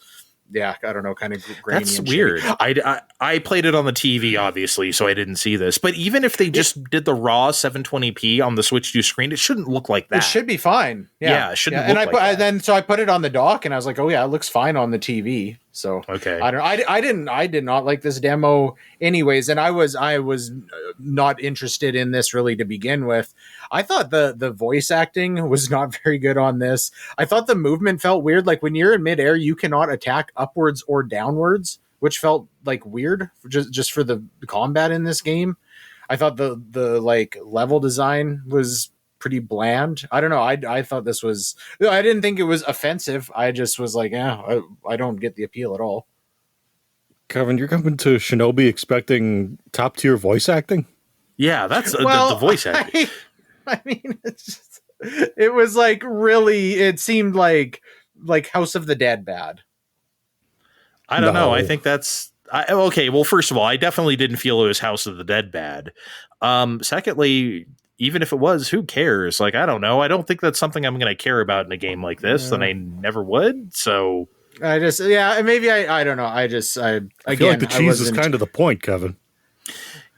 yeah, I don't know, kind of grainy. That's and weird. shitty. I played it on the TV, obviously, so I didn't see this. But even if they just did the raw 720p on the Switch 2 screen, it shouldn't look like that. It should be fine. Yeah, it shouldn't look look like that. So I put it on the dock, and I was like, oh yeah, it looks fine on the TV. So okay, I did not like this demo anyways, and I was not interested in this really to begin with. I thought the voice acting was not very good on this. I thought the movement felt weird. Like when you're in midair, you cannot attack upwards or downwards, which felt like weird just for the combat in this game. I thought the like level design was pretty bland. I don't know. I thought this was, I didn't think it was offensive. I just was like, yeah, I don't get the appeal at all. Kevin, you're coming to Shinobi expecting top tier voice acting? Yeah, that's the voice acting. I mean, it was like really, it seemed like House of the Dead bad. I don't know. I think that's okay. Well, first of all, I definitely didn't feel it was House of the Dead bad. Secondly, even if it was, who cares? Like, I don't know. I don't think that's something I'm going to care about in a game like this, and I never would. So I just, maybe I don't know. I feel like the cheese is kind of the point, Kevin.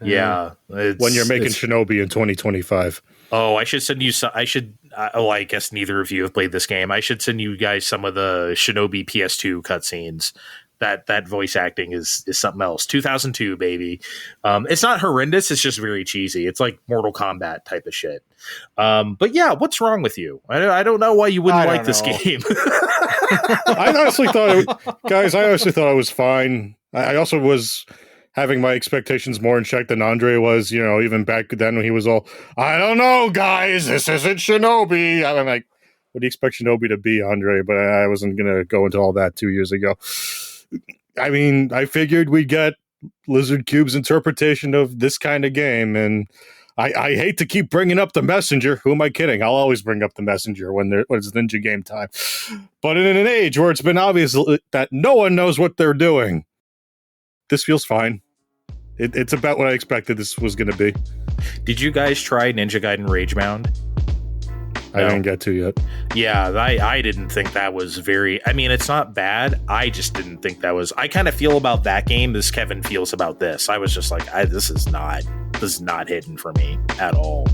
Yeah. When you're making Shinobi in 2025. Oh, I should send you some. I guess neither of you have played this game. I should send you guys some of the Shinobi PS2 cutscenes. That voice acting is something else. 2002, baby. It's not horrendous. It's just very cheesy. It's like Mortal Kombat type of shit. But yeah, what's wrong with you? I don't know why you wouldn't like this game. I honestly thought it was fine. I also was having my expectations more in check than Andre was, even back then when he was all, I don't know, guys, this isn't Shinobi. I'm like, what do you expect Shinobi to be, Andre? But I wasn't going to go into all that 2 years ago. I mean, I figured we'd get Lizard Cube's interpretation of this kind of game, and I hate to keep bringing up the Messenger. Who am I kidding? I'll always bring up the Messenger when it's Ninja game time. But in an age where it's been obvious that no one knows what they're doing, this feels fine. It's about what I expected this was going to be. Did you guys try Ninja Gaiden Ragebound? I didn't get to yet. Yeah, I didn't think that was very... I mean, it's not bad. I just didn't think that was... I kind of feel about that game as Kevin feels about this. I was just like, this is not hidden for me at all.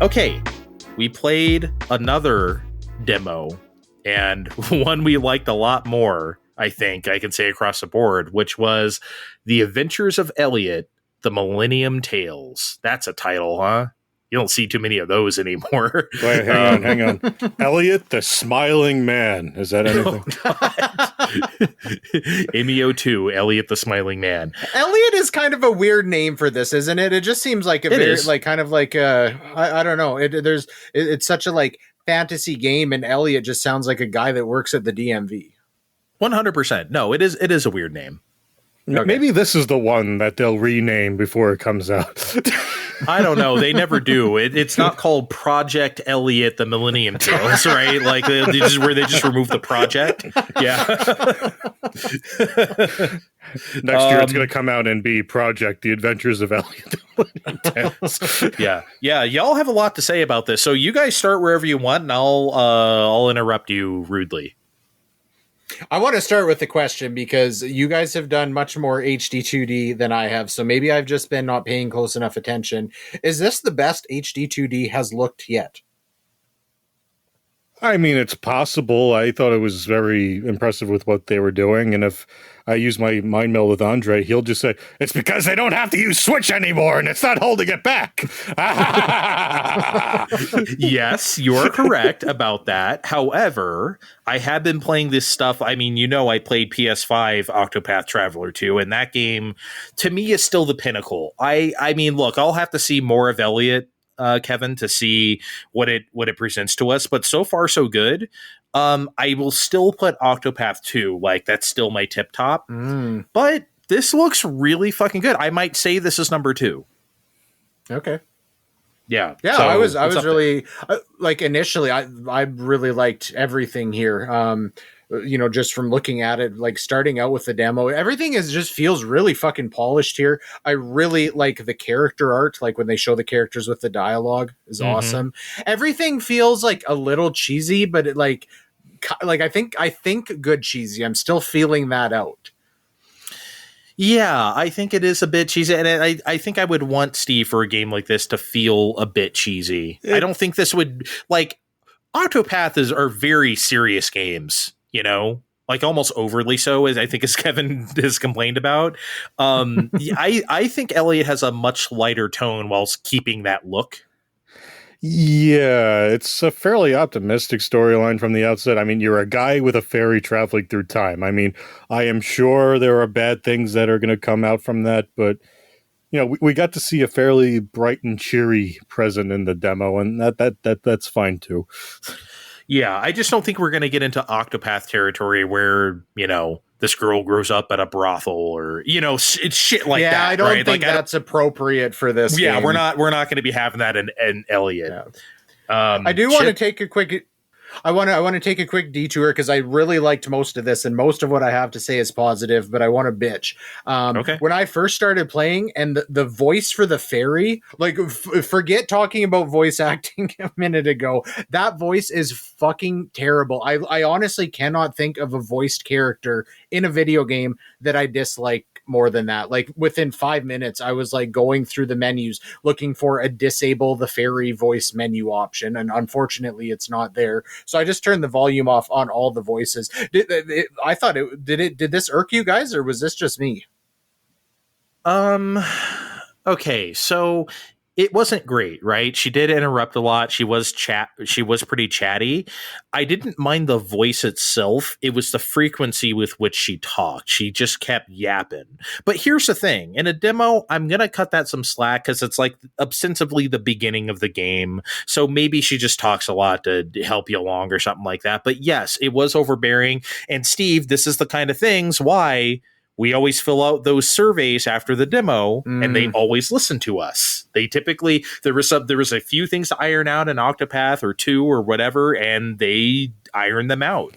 Okay, we played another demo, and one we liked a lot more, I think I can say across the board, which was The Adventures of Elliot, the Millennium Tales. That's a title, huh? You don't see too many of those anymore. Wait, hang on. Elliot, the Smiling Man. Is that anything? MEO2, Elliot, the Smiling Man. Elliot is kind of a weird name for this, isn't it? It just seems like I don't know. It's such a like fantasy game, and Elliot just sounds like a guy that works at the DMV. 100%. No, it is a weird name. Okay. Maybe this is the one that they'll rename before it comes out. I don't know. They never do. It's not called Project Elliot, the Millennium Tales, right? Like where they just remove the project. Yeah. Next year it's going to come out and be Project The Adventures of Elliot, the Millennium Tales. Yeah. Y'all have a lot to say about this. So you guys start wherever you want, and I'll interrupt you rudely. I want to start with the question because you guys have done much more HD 2D than I have, so maybe I've just been not paying close enough attention. Is this the best HD 2D has looked yet? I mean, it's possible. I thought it was very impressive with what they were doing, and if I use my mind meld with Andre, he'll just say, it's because they don't have to use Switch anymore, and it's not holding it back. Yes, you're correct about that. However, I have been playing this stuff. I mean, I played PS5 Octopath Traveler 2, and that game, to me, is still the pinnacle. I mean, look, I'll have to see more of Elliot, Kevin, to see what it presents to us, but so far so good. I will still put Octopath 2, like that's still my tip top. But this looks really fucking good. I might say this is number 2. Okay. Yeah. So I was really like initially I really liked everything here. Just from looking at it, like starting out with the demo, everything just feels really fucking polished here. I really like the character art, like when they show the characters with the dialogue is awesome. Everything feels like a little cheesy, but it like I think good cheesy. I'm still feeling that out. Yeah, I think it is a bit cheesy, and I think I would want Steve for a game like this to feel a bit cheesy. I don't think this would like Octopath are very serious games. Like almost overly so, as I think as Kevin has complained about. I think Elliot has a much lighter tone whilst keeping that look. Yeah, it's a fairly optimistic storyline from the outset. I mean, you're a guy with a fairy traveling through time. I mean, I am sure there are bad things that are going to come out from that, but we got to see a fairly bright and cheery present in the demo, and that's fine too. Yeah, I just don't think we're going to get into Octopath territory where, this girl grows up at a brothel or, it's shit like that. Yeah, I don't right? think that's appropriate for this game. Yeah, we're not going to be having that in Elliot. Yeah. I do want to take a quick... I want to take a quick detour because I really liked most of this, and most of what I have to say is positive, but I want to bitch. Okay. When I first started playing, and the voice for the fairy, like forget talking about voice acting a minute ago. That voice is fucking terrible. I honestly cannot think of a voiced character in a video game that I dislike more than that. Like within 5 minutes, I was like going through the menus looking for a disable the fairy voice menu option, and unfortunately, it's not there. So I just turned the volume off on all the voices. Did this irk you guys, or was this just me? Okay, so it wasn't great, right? She did interrupt a lot. She was pretty chatty. I didn't mind the voice itself. It was the frequency with which she talked. She just kept yapping. But here's the thing. In a demo, I'm going to cut that some slack because it's like ostensibly the beginning of the game. So maybe she just talks a lot to help you along or something like that. But yes, it was overbearing. And Steve, this is the kind of things why we always fill out those surveys after the demo, and they always listen to us. They typically, there was a few things to iron out in Octopath or 2 or whatever, and they iron them out.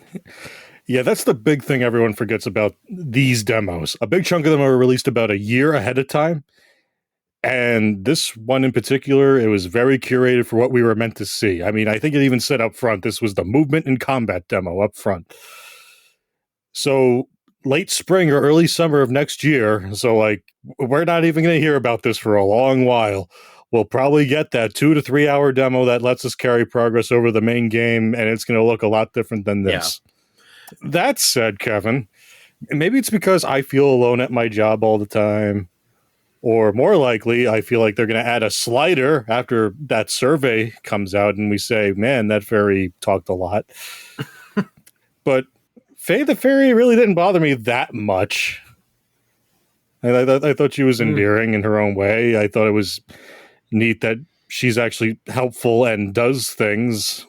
Yeah, that's the big thing everyone forgets about these demos. A big chunk of them are released about a year ahead of time. And this one in particular, it was very curated for what we were meant to see. I mean, I think it even said up front, this was the movement and combat demo up front. So late spring or early summer of next year. So like, we're not even going to hear about this for a long while. We'll probably get that 2 to 3 hour demo that lets us carry progress over the main game. And it's going to look a lot different than this. Yeah. That said, Kevin, maybe it's because I feel alone at my job all the time. Or more likely, I feel like they're going to add a slider after that survey comes out and we say, man, that fairy talked a lot. But Faye the Fairy really didn't bother me that much. I thought she was endearing in her own way. I thought it was neat that she's actually helpful and does things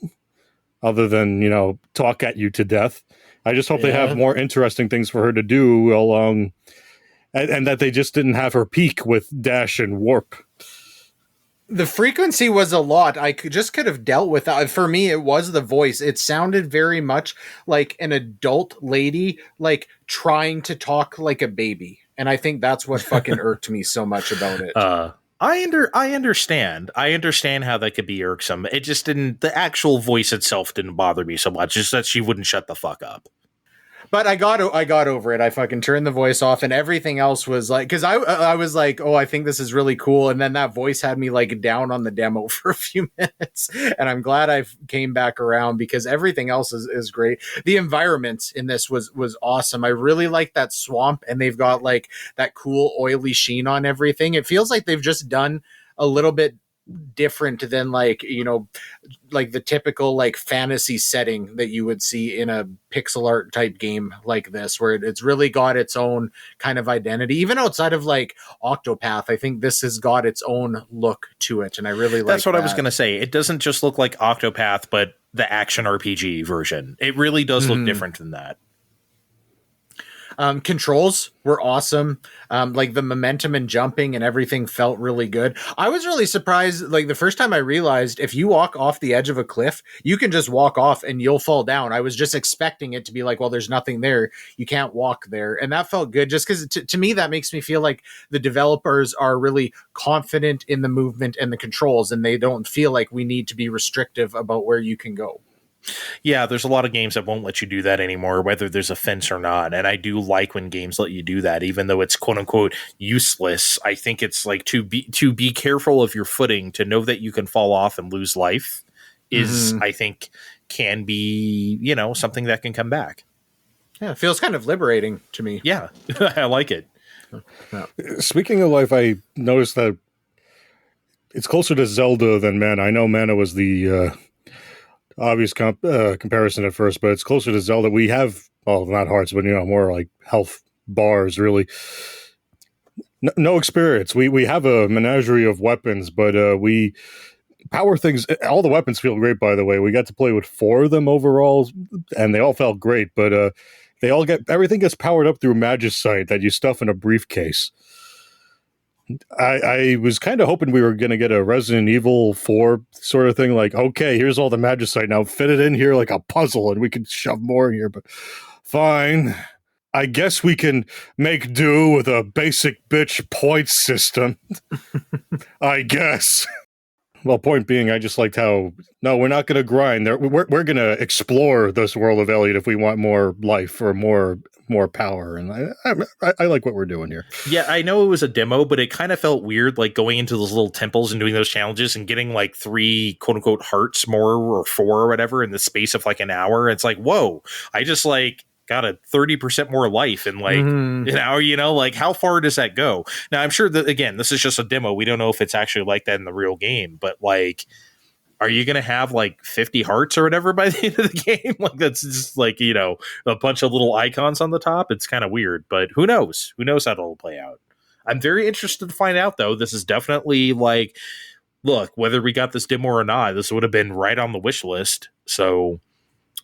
other than, talk at you to death. I just hope they have more interesting things for her to do along, and that they just didn't have her peak with dash and warp. The frequency was a lot. I could have dealt with that. For me, it was the voice. It sounded very much like an adult lady, like trying to talk like a baby. And I think that's what fucking irked me so much about it. I understand. I understand how that could be irksome. It just didn't, the actual voice itself didn't bother me so much. Just that she wouldn't shut the fuck up. But I got over it. I fucking turned the voice off, and everything else was like, because I was like, oh, I think this is really cool, and then that voice had me like down on the demo for a few minutes, and I'm glad I came back around because everything else is great. The environment in this was awesome. I really like that swamp, and they've got like that cool oily sheen on everything. It feels like they've just done a little bit different than like the typical like fantasy setting that you would see in a pixel art type game like this, where it's really got its own kind of identity. Even outside of like Octopath, I think this has got its own look to it, and I really like that's what I was going to say. It doesn't just look like Octopath, but the action RPG version. It really does look different than that. Controls were awesome. Like the momentum and jumping and everything felt really good. I was really surprised. Like the first time I realized if you walk off the edge of a cliff, you can just walk off and you'll fall down. I was just expecting it to be like, well, there's nothing there. You can't walk there. And that felt good just because to me, that makes me feel like the developers are really confident in the movement and the controls, and they don't feel like we need to be restrictive about where you can go. Yeah, there's a lot of games that won't let you do that anymore, whether there's a fence or not. And I do like when games let you do that, even though it's quote unquote useless. I think it's like to be careful of your footing, to know that you can fall off and lose life is, I think, can be, something that can come back. Yeah, it feels kind of liberating to me. Yeah, I like it. Yeah. Speaking of life, I noticed that it's closer to Zelda than Mana. I know Mana was the obvious comparison at first, but it's closer to Zelda. We have, not hearts, but more like health bars, really. No experience. We have a menagerie of weapons, but we power things. All the weapons feel great, by the way. We got to play with 4 of them overall, and they all felt great, but everything gets powered up through Magicite that you stuff in a briefcase. I was kind of hoping we were going to get a Resident Evil 4 sort of thing, like, okay, here's all the Magicite, now fit it in here like a puzzle and we can shove more in here, but fine. I guess we can make do with a basic bitch point system. I guess. Well, point being, I just liked how, no, we're not going to grind. We're going to explore this world of Elliot if we want more life or more power. And I like what we're doing here. Yeah, I know it was a demo, but it kind of felt weird, like going into those little temples and doing those challenges and getting like 3 quote unquote hearts more or 4 or whatever in the space of like an hour. It's like, whoa, I just like got a 30% more life and like, like how far does that go? Now, I'm sure that, again, this is just a demo. We don't know if it's actually like that in the real game, but like, are you going to have like 50 hearts or whatever by the end of the game? Like, that's just like, a bunch of little icons on the top. It's kind of weird, but who knows? Who knows how it'll play out? I'm very interested to find out, though. This is definitely like, look, whether we got this demo or not, this would have been right on the wish list. So,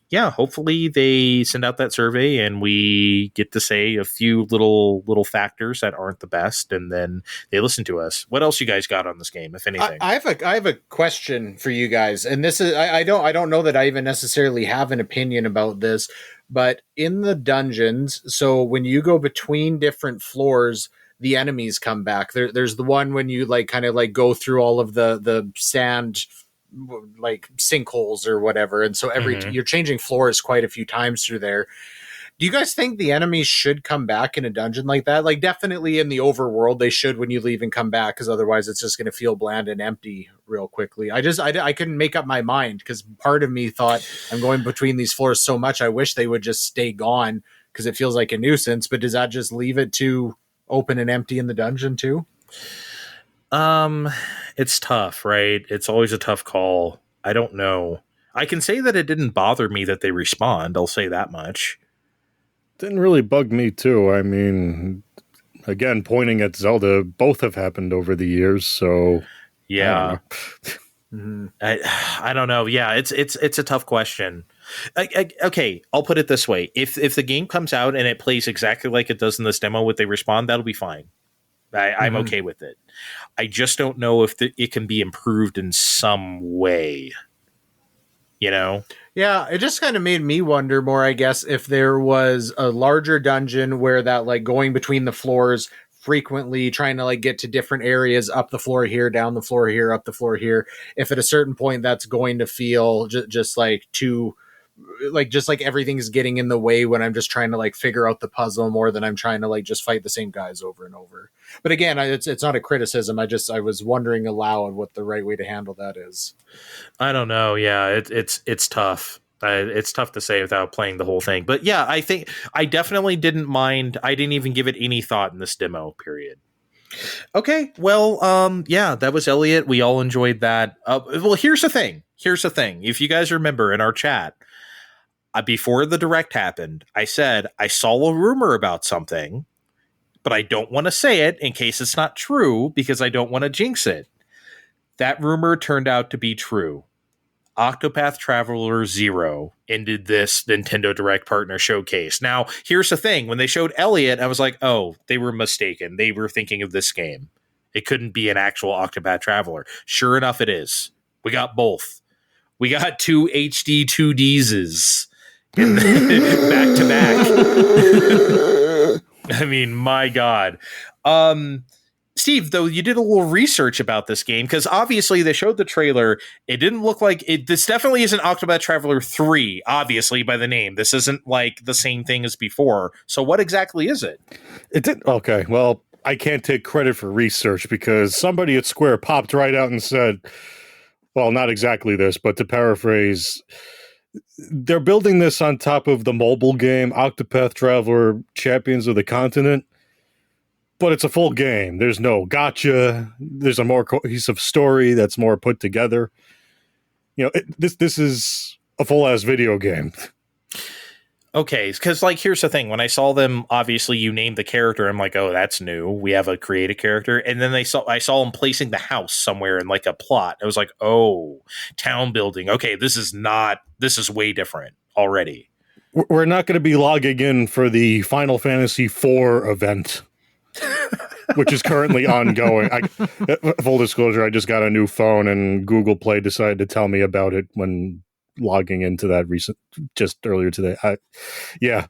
yeah, hopefully they send out that survey and we get to say a few little factors that aren't the best, and then they listen to us. What else you guys got on this game, if anything? I have a question for you guys, and this is I don't know that I even necessarily have an opinion about this, but in the dungeons, so when you go between different floors, the enemies come back. There's the one when you like kind of like go through all of the sand like sinkholes or whatever, and so you're changing floors quite a few times through there. Do you guys think the enemies should come back in a dungeon like that? Like, definitely in the overworld they should when you leave and come back, because otherwise it's just going to feel bland and empty real quickly. I couldn't make up my mind, because part of me thought, I'm going between these floors so much, I wish they would just stay gone, because it feels like a nuisance. But does that just leave it to open and empty in the dungeon too? It's tough, right? It's always a tough call. I don't know. I can say that it didn't bother me that they respawned. I'll say that much. Didn't really bug me too. I mean, again, pointing at Zelda, both have happened over the years, so yeah. I don't know. Yeah, it's a tough question. Okay, I'll put it this way: if the game comes out and it plays exactly like it does in this demo, with they respawn, that'll be fine. I'm okay with it. I just don't know if it can be improved in some way. Yeah, it just kind of made me wonder more, I guess, if there was a larger dungeon where that like going between the floors frequently, trying to like get to different areas, up the floor here, down the floor here, up the floor here, if at a certain point that's going to feel just like too, like just like everything's getting in the way when I'm just trying to like figure out the puzzle more than I'm trying to like just fight the same guys over and over. But again, it's not a criticism. I was wondering aloud what the right way to handle that is. I don't know. Yeah, it's tough. It's tough to say without playing the whole thing. But yeah, I think I definitely didn't mind. I didn't even give it any thought in this demo period. Okay, well, yeah, that was Elliot. We all enjoyed that. Well, here's the thing. If you guys remember in our chat, before the direct happened, I said I saw a rumor about something, but I don't want to say it in case it's not true because I don't want to jinx it. That rumor turned out to be true. Octopath Traveler 0 ended this Nintendo Direct Partner Showcase. Now, here's the thing. When they showed Elliot, I was like, oh, they were mistaken. They were thinking of this game. It couldn't be an actual Octopath Traveler. Sure enough, it is. We got both. We got two HD 2Ds back to back. I mean, my God. Steve, though, you did a little research about this game, because obviously they showed the trailer. It didn't look like it. This definitely isn't Octopath Traveler 3, obviously, by the name. This isn't like the same thing as before. So what exactly is it? It did. Okay, well, I can't take credit for research because somebody at Square popped right out and said, well, not exactly this, but to paraphrase, they're building this on top of the mobile game Octopath Traveler Champions of the Continent. But it's a full game. There's no gotcha. There's a more cohesive story that's more put together. This is a full-ass video game. Okay, because, like, here's the thing. When I saw them, obviously, you named the character. I'm like, oh, that's new. We have a creative character. And then I saw them placing the house somewhere in, like, a plot. I was like, oh, town building. Okay, this is way different already. We're not going to be logging in for the Final Fantasy IV event. Which is currently ongoing. Full disclosure, I just got a new phone and Google Play decided to tell me about it when logging into that just earlier today. Yeah,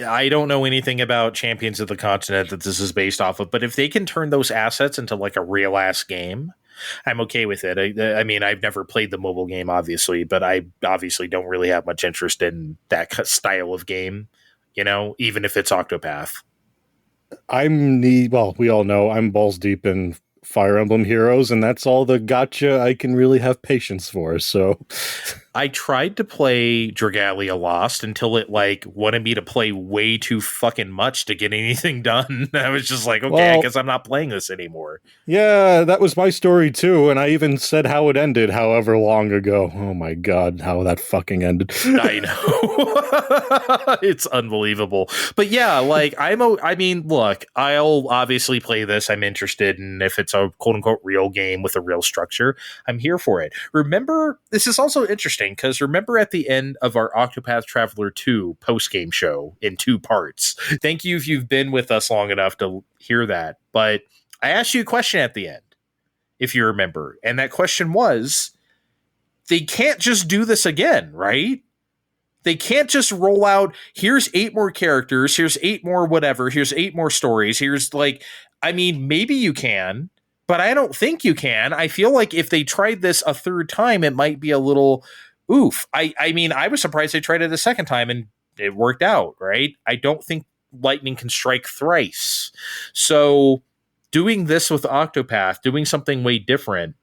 I don't know anything about Champions of the Continent that this is based off of, but if they can turn those assets into like a real ass game, I'm okay with it. I mean, I've never played the mobile game, obviously, but I obviously don't really have much interest in that style of game, even if it's Octopath. We all know I'm balls deep in Fire Emblem Heroes, and that's all the gotcha I can really have patience for. So, I tried to play Dragalia Lost until it like wanted me to play way too fucking much to get anything done. I was just like, okay, I Well, guess I'm not playing this anymore. Yeah, that was my story too, and I even said how it ended however long ago. Oh my god, how that fucking ended. I know. It's unbelievable. But yeah, like I mean, look, I'll obviously play this. I'm interested in if it's a quote unquote real game with a real structure. I'm here for it. Remember, this is also interesting because remember at the end of our Octopath Traveler 2 post-game show in 2 parts. Thank you if you've been with us long enough to hear that. But I asked you a question at the end, if you remember. And that question was, they can't just do this again, right? They can't just roll out, here's 8 more characters, here's 8 more whatever, here's 8 more stories, here's like, I mean, maybe you can, but I don't think you can. I feel like if they tried this a third time, it might be a little oof. I mean, I was surprised they tried it a second time and it worked out, right? I don't think lightning can strike thrice. So doing this with Octopath, doing something way different,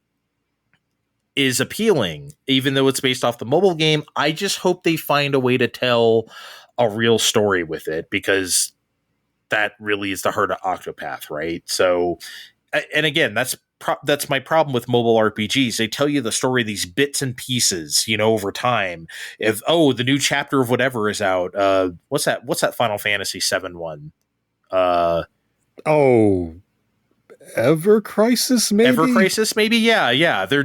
is appealing, even though it's based off the mobile game. I just hope they find a way to tell a real story with it, because that really is the heart of Octopath, right? So, and again, that's my problem with mobile RPGs. They tell you the story, these bits and pieces, you know, over time. If the new chapter of whatever is out, what's that Final Fantasy VII one? Ever Crisis, maybe? Ever Crisis, maybe? Yeah. They're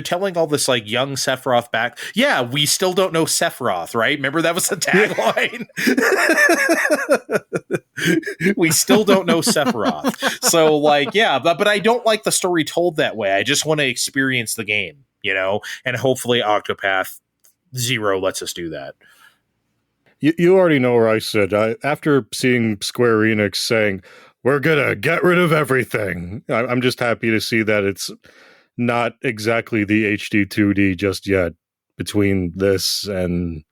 telling all this like young Sephiroth back. Yeah, we still don't know Sephiroth, right? Remember that was the tagline? We still don't know Sephiroth. So like, yeah, but I don't like the story told that way. I just want to experience the game, you know? And hopefully Octopath Zero lets us do that. You already know where I sit. After seeing Square Enix saying, we're gonna get rid of everything, I'm just happy to see that it's not exactly the HD 2D just yet, between this and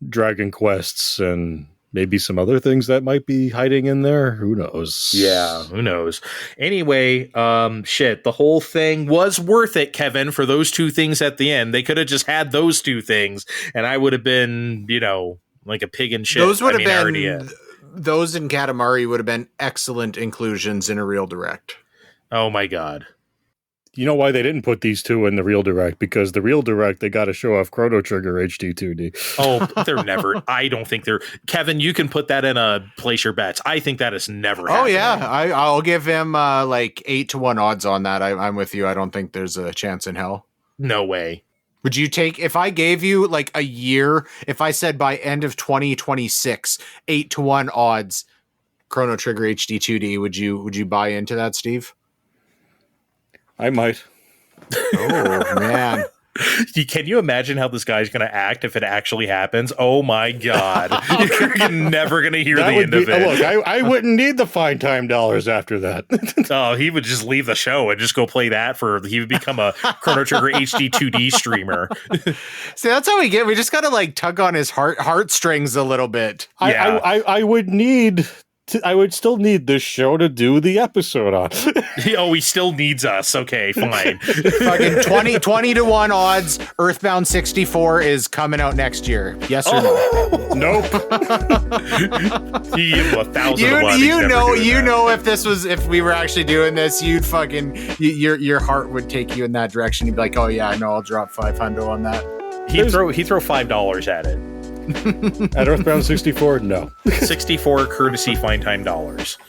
Dragon Quests and maybe some other things that might be hiding in there. Who knows? Yeah, who knows? Anyway, the whole thing was worth it, Kevin, for those 2 things at the end. They could have just had those 2 things, and I would have been, you know, like a pig in shit. Those would have been... Those and Katamari would have been excellent inclusions in a real direct. Oh my god. You know why they didn't put these 2 in the real direct? Because the real direct, they got to show off Chrono Trigger HD 2D. Oh, they're never. I don't think they're. Kevin, you can put that in a place your bets. I think that is never happening. Oh yeah, I'll give him like 8-1 odds on that. I'm with you. I don't think there's a chance in hell. No way. Would you take, if I gave you like a year, if I said by end of 2026, 8-1 odds, Chrono Trigger HD 2D, would you buy into that, Steve? I might. Oh man. Can you imagine how this guy's going to act if it actually happens? Oh my god. You're never going to hear the end of it. Look, I wouldn't need the fine time dollars after that. Oh, he would just leave the show and just go play that he would become a Chrono Trigger HD 2D streamer. See, that's how we get. We just got to like tug on his heartstrings a little bit. Yeah. I would still need this show to do the episode on. Oh, he still needs us. Okay, fine. Fucking 20-1 odds. Earthbound 64 is coming out next year. Yes or no? Nope. You give him 1,000 you know, if we were actually doing this, you'd fucking your heart would take you in that direction. You'd be like, oh yeah, I know, I'll drop $500 on that. He'd throw $5 at it. At Earthbound 64, no. 64 courtesy fine time dollars.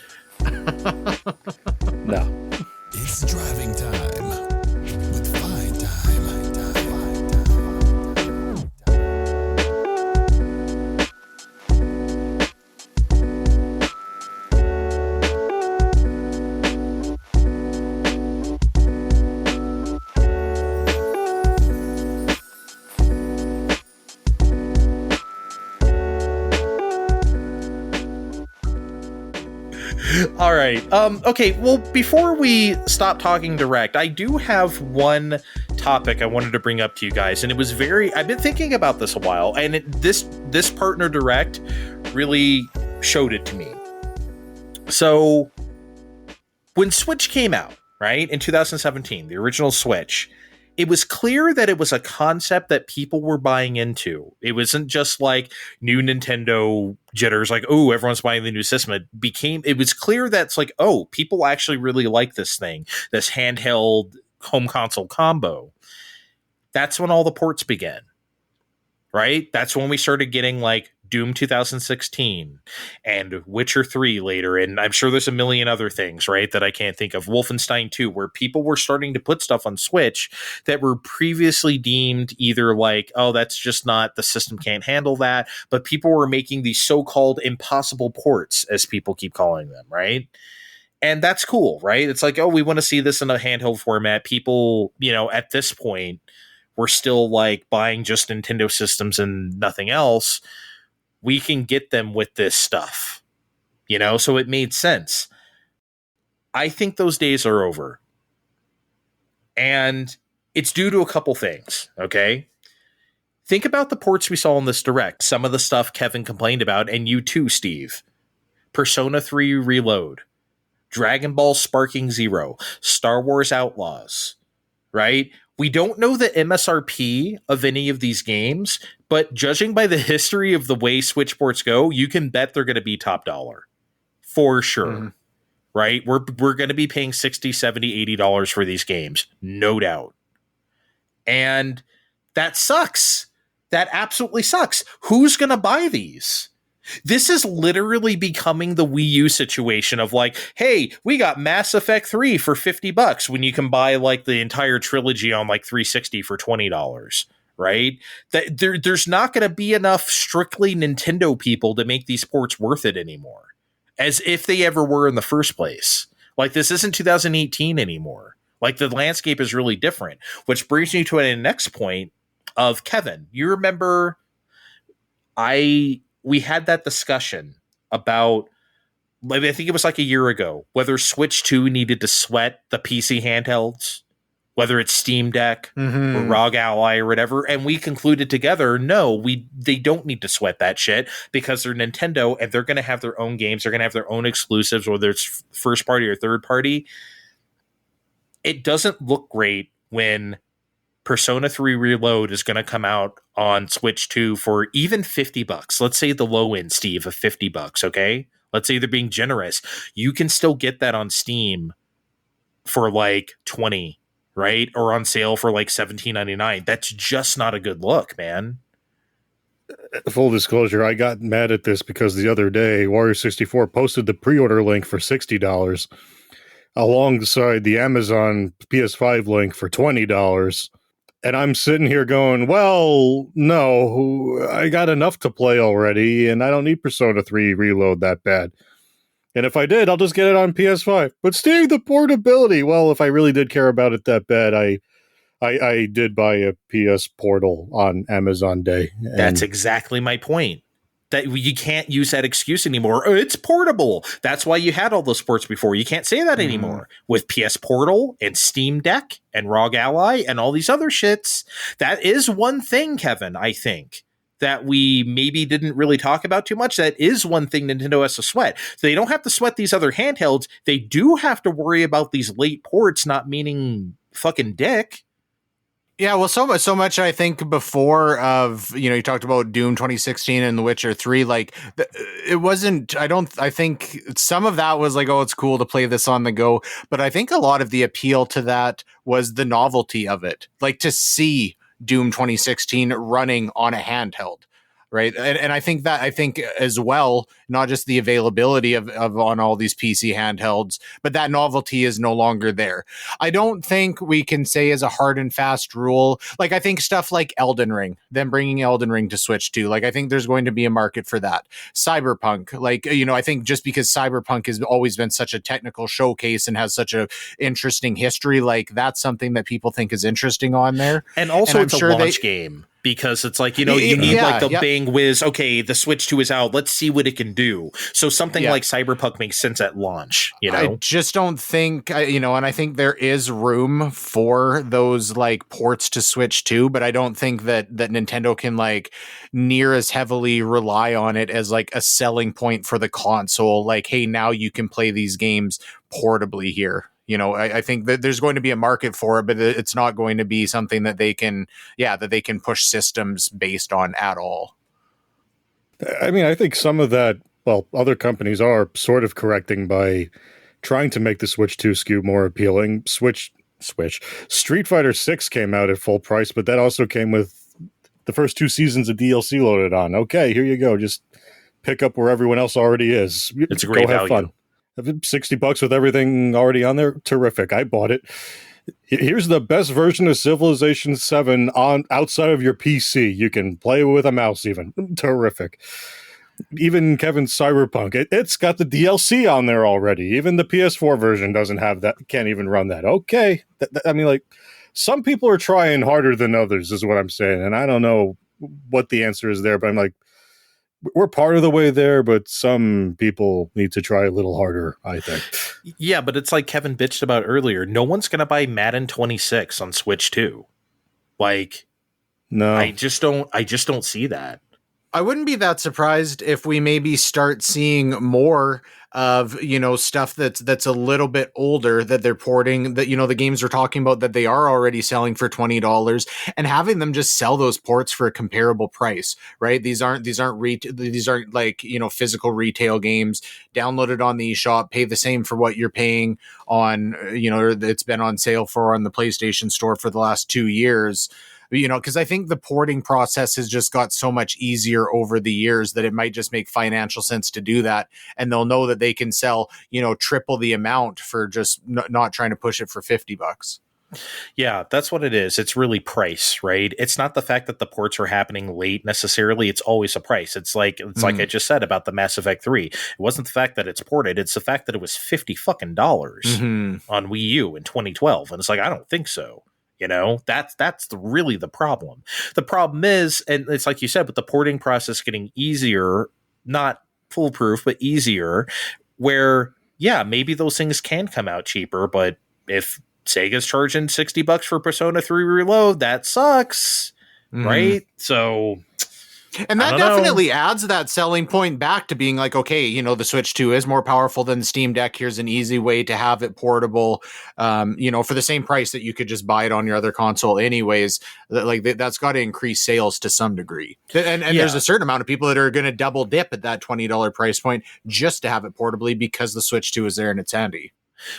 No. It's driving time with Fine Time. All right. Okay. Well, before we stop talking direct, I do have one topic I wanted to bring up to you guys, and it was I've been thinking about this a while, and this partner direct really showed it to me. So, when Switch came out, right, in 2017, the original Switch, it was clear that it was a concept that people were buying into. It wasn't just like new Nintendo jitters, like, oh, everyone's buying the new system. It was clear that it's like, oh, people actually really like this thing, this handheld home console combo. That's when all the ports began, right? That's when we started getting like Doom 2016 and Witcher 3 later, and I'm sure there's a million other things, right, that I can't think of. Wolfenstein 2, where people were starting to put stuff on Switch that were previously deemed either like, oh, that's just not, the system can't handle that, but people were making these so-called impossible ports, as people keep calling them, right? And that's cool, right? It's like, oh, we want to see this in a handheld format. People, at this point, were still like buying just Nintendo systems and nothing else. We can get them with this stuff, so it made sense. I think those days are over. And it's due to a couple things, okay? Think about the ports we saw in this Direct. Some of the stuff Kevin complained about, and you too, Steve. Persona 3 Reload, Dragon Ball Sparking Zero, Star Wars Outlaws, right? We don't know the MSRP of any of these games, but judging by the history of the way Switch ports go, you can bet they're going to be top dollar. For sure. Right? We're going to be paying $60, $70, $80 for these games. No doubt. And that sucks. That absolutely sucks. Who's going to buy these? This is literally becoming the Wii U situation of like, hey, we got Mass Effect 3 for $50 when you can buy like the entire trilogy on like 360 for $20, right? There's not going to be enough strictly Nintendo people to make these ports worth it anymore, as if they ever were in the first place. Like, this isn't 2018 anymore. Like, the landscape is really different, which brings me to the next point of Kevin. You remember we had that discussion about, I think it was like a year ago, whether Switch 2 needed to sweat the PC handhelds, whether it's Steam Deck or ROG Ally or whatever. And we concluded together, no, they don't need to sweat that shit because they're Nintendo and they're going to have their own games. They're going to have their own exclusives, whether it's first party or third party. It doesn't look great when Persona 3 Reload is going to come out on Switch 2 for even $50. Let's say the low end, Steve, of $50, okay? Let's say they're being generous. You can still get that on Steam for like $20, right? Or on sale for like $17.99. That's just not a good look, man. Full disclosure, I got mad at this because the other day, Warrior64 posted the pre-order link for $60 alongside the Amazon PS5 link for $20. And I'm sitting here going, well, no, I got enough to play already, and I don't need Persona 3 Reload that bad. And if I did, I'll just get it on PS5. But Steve, the portability, well, if I really did care about it that bad, I did buy a PS Portal on Amazon Day. That's exactly my point. That you can't use that excuse anymore. Oh, it's portable. That's why you had all those ports before. You can't say that anymore. With PS Portal and Steam Deck and ROG Ally and all these other shits. That is one thing, Kevin, I think, that we maybe didn't really talk about too much. That is one thing Nintendo has to sweat. They don't have to sweat these other handhelds. They do have to worry about these late ports not meaning fucking dick. Yeah, well, so much I think before of, you talked about Doom 2016 and The Witcher 3, like it wasn't, I think some of that was like, oh, it's cool to play this on the go. But I think a lot of the appeal to that was the novelty of it, like to see Doom 2016 running on a handheld. Right. And I think as well, not just the availability of on all these PC handhelds, but that novelty is no longer there. I don't think we can say as a hard and fast rule. Like, I think stuff like Elden Ring, them bringing Elden Ring to Switch 2, like, I think there's going to be a market for that. Cyberpunk, like, I think just because Cyberpunk has always been such a technical showcase and has such a interesting history, like, that's something that people think is interesting on there. And also, it's a launch game. Because it's like, you need like the bang whiz. Okay, the Switch 2 is out. Let's see what it can do. So something like Cyberpunk makes sense at launch. I just don't think, and I think there is room for those like ports to Switch 2, but I don't think that Nintendo can like near as heavily rely on it as like a selling point for the console. Like, hey, now you can play these games portably here. I think that there's going to be a market for it, but it's not going to be something that they can push systems based on at all. I mean, I think some of that, well, other companies are sort of correcting by trying to make the Switch 2 SKU more appealing. Street Fighter 6 came out at full price, but that also came with the first 2 seasons of DLC loaded on. Okay, here you go. Just pick up where everyone else already is. It's a great value. Fun. $60 with everything already on there. Terrific. I bought it. Here's the best version of Civilization 7 on outside of your PC. You can play with a mouse even. Terrific. Even Kevin's Cyberpunk, it's got the DLC on there already. Even the PS4 version doesn't have that, can't even run that. Okay. I mean, like, some people are trying harder than others is what I'm saying. And I don't know what the answer is there, but I'm like, we're part of the way there, but some people need to try a little harder, I think. Yeah, but it's like Kevin bitched about earlier. No one's going to buy Madden 26 on Switch 2. Like, no, I just don't see that. I wouldn't be that surprised if we maybe start seeing more of, stuff that's a little bit older that they're porting, that, the games we're talking about that they are already selling for $20, and having them just sell those ports for a comparable price, right? These aren't like, physical retail games. Download it on the eShop, pay the same for what you're paying on, it's been on sale for on the PlayStation Store for the last 2 years. Because I think the porting process has just got so much easier over the years that it might just make financial sense to do that. And they'll know that they can sell, triple the amount for just not trying to push it for $50. Yeah, that's what it is. It's really price, right? It's not the fact that the ports are happening late necessarily. It's always a price. It's like I just said about the Mass Effect 3. It wasn't the fact that it's ported. It's the fact that it was $50 fucking on Wii U in 2012. And it's like, I don't think so. That's really the problem. The problem is, and it's like you said, with the porting process getting easier, not foolproof, but easier, where, yeah, maybe those things can come out cheaper, but if Sega's charging $60 for Persona 3 Reload, that sucks, right? So... And that definitely adds that selling point back to being like, okay, the Switch 2 is more powerful than the Steam Deck. Here's an easy way to have it portable, for the same price that you could just buy it on your other console anyways. That's got to increase sales to some degree. And there's a certain amount of people that are going to double dip at that $20 price point just to have it portably because the Switch 2 is there and it's handy.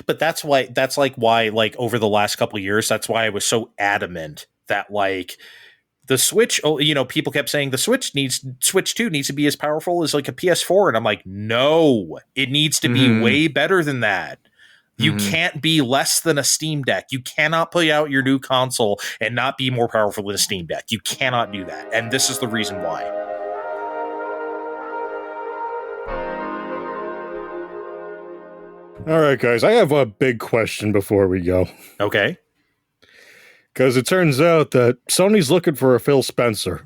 But that's why over the last couple of years, that's why I was so adamant that the Switch, people kept saying the Switch 2 needs to be as powerful as like a PS4. And I'm like, no, it needs to be way better than that. You can't be less than a Steam Deck. You cannot put out your new console and not be more powerful than a Steam Deck. You cannot do that. And this is the reason why. All right, guys, I have a big question before we go. Okay. Because it turns out that Sony's looking for a Phil Spencer.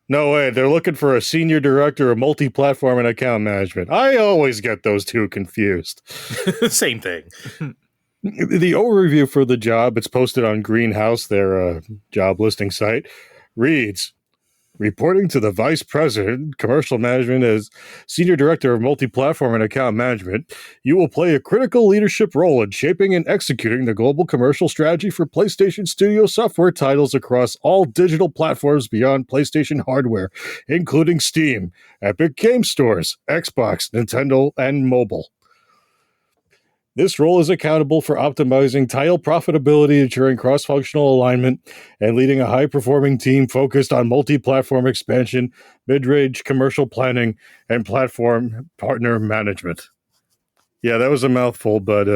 No way, they're looking for a senior director of multi-platform and account management. I always get those two confused. Same thing. The overview for the job, it's posted on Greenhouse, their job listing site, reads, reporting to the Vice President, Commercial Management as Senior Director of Multi-Platform and Account Management, you will play a critical leadership role in shaping and executing the global commercial strategy for PlayStation Studio software titles across all digital platforms beyond PlayStation hardware, including Steam, Epic Game Stores, Xbox, Nintendo, and mobile. This role is accountable for optimizing title profitability, ensuring cross-functional alignment, and leading a high-performing team focused on multi-platform expansion, mid-range commercial planning, and platform partner management. Yeah, that was a mouthful, but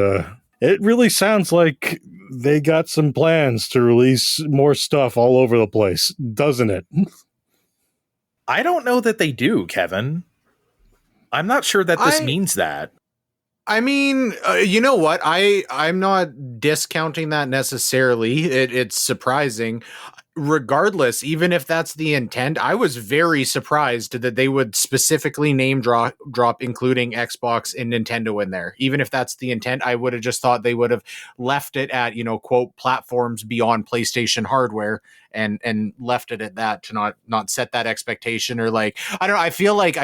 it really sounds like they got some plans to release more stuff all over the place, doesn't it? I don't know that they do, Kevin. I'm not sure that this means that. I mean, you know what? I'm not discounting that necessarily. It's surprising. regardless, even if that's the intent, I was very surprised that they would specifically name drop including Xbox and Nintendo in there. Even if that's the intent, I would have just thought they would have left it at, quote, platforms beyond PlayStation hardware and left it at that, to not set that expectation, or like, I don't know. I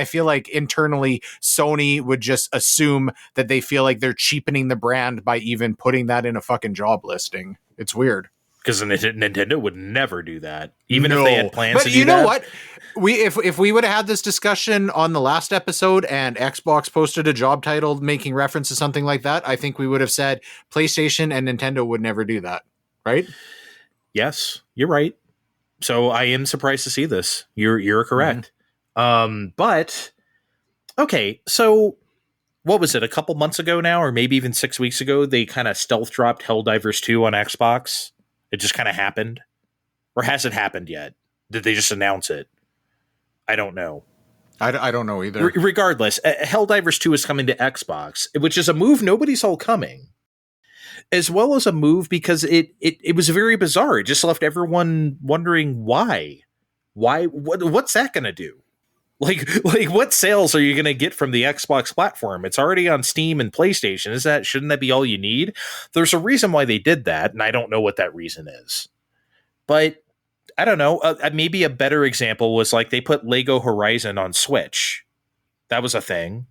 feel like internally Sony would just assume that they feel like they're cheapening the brand by even putting that in a fucking job listing. It's weird. Because Nintendo would never do that, even if they had plans to do that. But you know what? If we would have had this discussion on the last episode and Xbox posted a job title making reference to something like that, I think we would have said PlayStation and Nintendo would never do that, right? Yes, you're right. So I am surprised to see this. You're correct. But okay, so what was it? A couple months ago now, or maybe even 6 weeks ago, they kind of stealth dropped Helldivers 2 on Xbox. It just kind of happened, or has it happened yet? Did they just announce it? I don't know. I don't know either. Regardless, Helldivers 2 is coming to Xbox, which is a move nobody saw coming, as well as a move because it was very bizarre. It just left everyone wondering why. What's that going to do? Like what sales are you going to get from the Xbox platform? It's already on Steam and PlayStation. Shouldn't that be all you need? There's a reason why they did that, and I don't know what that reason is. But I don't know. Maybe a better example was like they put Lego Horizon on Switch. That was a thing.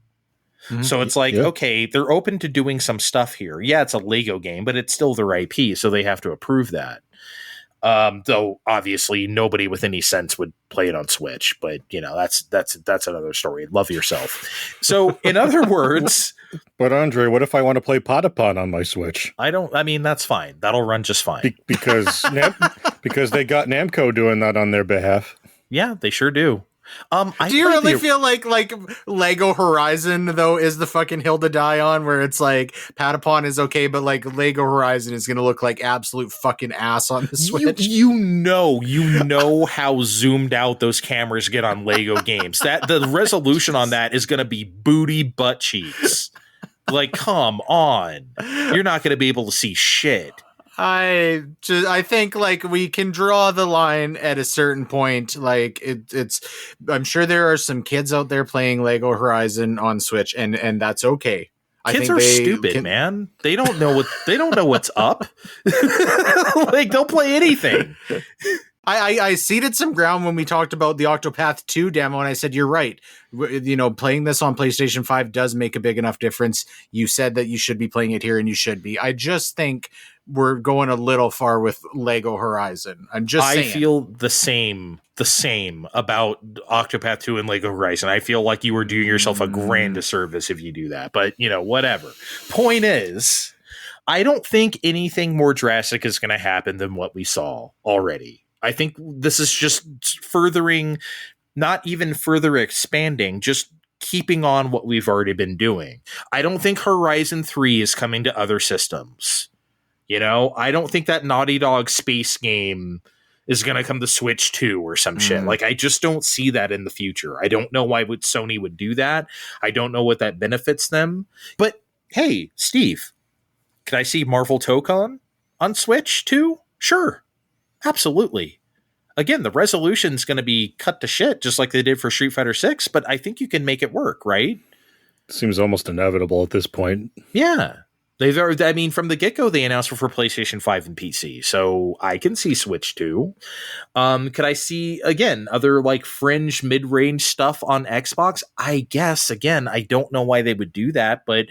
Mm-hmm. So it's like, okay, they're open to doing some stuff here. Yeah, it's a Lego game, but it's still their IP, so they have to approve that. Though obviously nobody with any sense would play it on Switch, but that's another story. Love yourself. So in other words, but Andre, what if I want to play Potapon on my Switch? That's fine. That'll run just fine. Because because they got Namco doing that on their behalf. Yeah, they sure do. Do you really feel like Lego Horizon though is the fucking hill to die on, where it's like Patapon is okay, but like Lego Horizon is gonna look like absolute fucking ass on the Switch? You know how zoomed out those cameras get on Lego games. That the resolution on that is gonna be booty butt cheeks. Like, come on, you're not gonna be able to see shit. I think like we can draw the line at a certain point. Like I'm sure there are some kids out there playing Lego Horizon on Switch, and that's okay. Kids are stupid, man. They don't know what's up. Like they'll play anything. I ceded some ground when we talked about the Octopath 2 demo, and I said, you're right. Playing this on PlayStation 5 does make a big enough difference. You said that you should be playing it here, and you should be. I just think we're going a little far with Lego Horizon. I'm just saying. I feel the same about Octopath 2 and Lego Horizon. I feel like you were doing yourself a grand disservice if you do that. But, whatever. Point is, I don't think anything more drastic is going to happen than what we saw already. I think this is just furthering, not even further expanding, just keeping on what we've already been doing. I don't think Horizon 3 is coming to other systems. I don't think that Naughty Dog space game is going to come to Switch 2 or some shit. Like, I just don't see that in the future. I don't know why Sony would do that. I don't know what that benefits them. But, hey, Steve, can I see Marvel Tokon on Switch 2? Sure. Absolutely. Again, the resolution's going to be cut to shit, just like they did for Street Fighter 6, but I think you can make it work, right? Seems almost inevitable at this point. Yeah. From the get-go, they announced for PlayStation 5 and PC, so I can see Switch 2. Could I see, again, other like fringe mid-range stuff on Xbox? I guess, again, I don't know why they would do that, but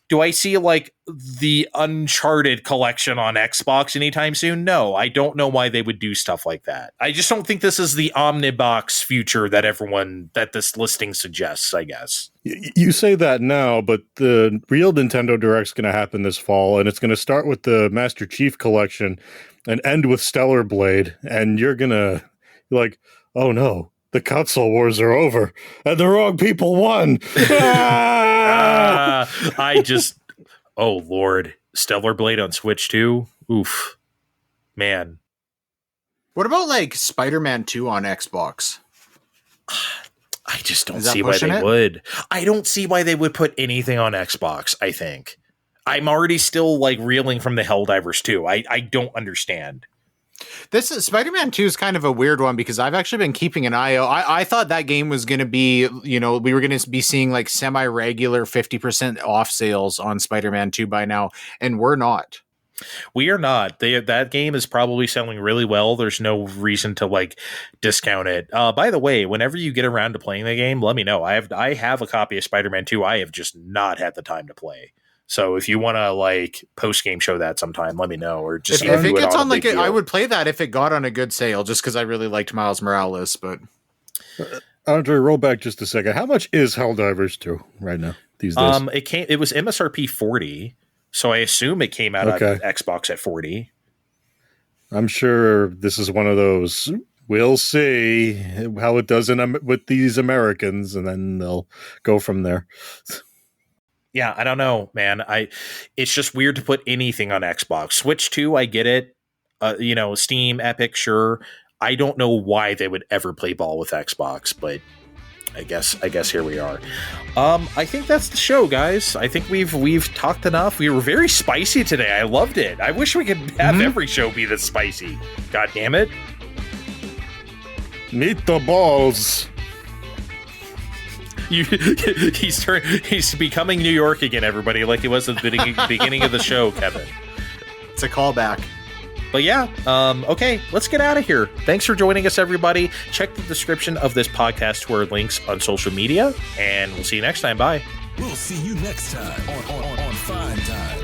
do I see like the Uncharted collection on Xbox anytime soon? No, I don't know why they would do stuff like that. I just don't think this is the Omnibox future that this listing suggests, I guess. You say that now, but the real Nintendo Direct's going to happen this fall, and it's going to start with the Master Chief collection and end with Stellar Blade, and you're going to like, oh no, the console wars are over, and the wrong people won. Oh Lord, Stellar Blade on Switch 2? Oof. Man. What about like Spider-Man 2 on Xbox? I just don't see why they would. I don't see why they would put anything on Xbox, I think. I'm already still like reeling from the Helldivers 2. I don't understand. This is Spider-Man 2 is kind of a weird one because I've actually been keeping an eye out. I thought that game was going to be, we were going to be seeing like semi-regular 50% off sales on Spider-Man 2 by now, and we're not. We are not. That game is probably selling really well. There's no reason to like discount it. By the way, whenever you get around to playing the game, let me know. I have a copy of Spider-Man 2. I have just not had the time to play. So if you want to like post game show that sometime, let me know. Or just if it gets on like I would play that if it got on a good sale, just because I really liked Miles Morales. But Andre, roll back just a second. How much is Helldivers 2 right now these days? It was MSRP 40. So I assume it came out on Xbox at 40. I'm sure this is one of those. We'll see how it does with these Americans, and then they'll go from there. Yeah, I don't know, man. It's just weird to put anything on Xbox. Switch 2, I get it. Steam, Epic, sure. I don't know why they would ever play ball with Xbox, but I guess here we are. I think that's the show, guys. I think we've talked enough. We were very spicy today. I loved it. I wish we could have every show be this spicy. God damn it. Meet the balls. He's becoming New York again, everybody, like he was at the beginning of the show, Kevin. It's a callback. But yeah, okay, let's get out of here. Thanks for joining us, everybody. Check the description of this podcast to our links on social media, and we'll see you next time. Bye. We'll see you next time on Fine Time.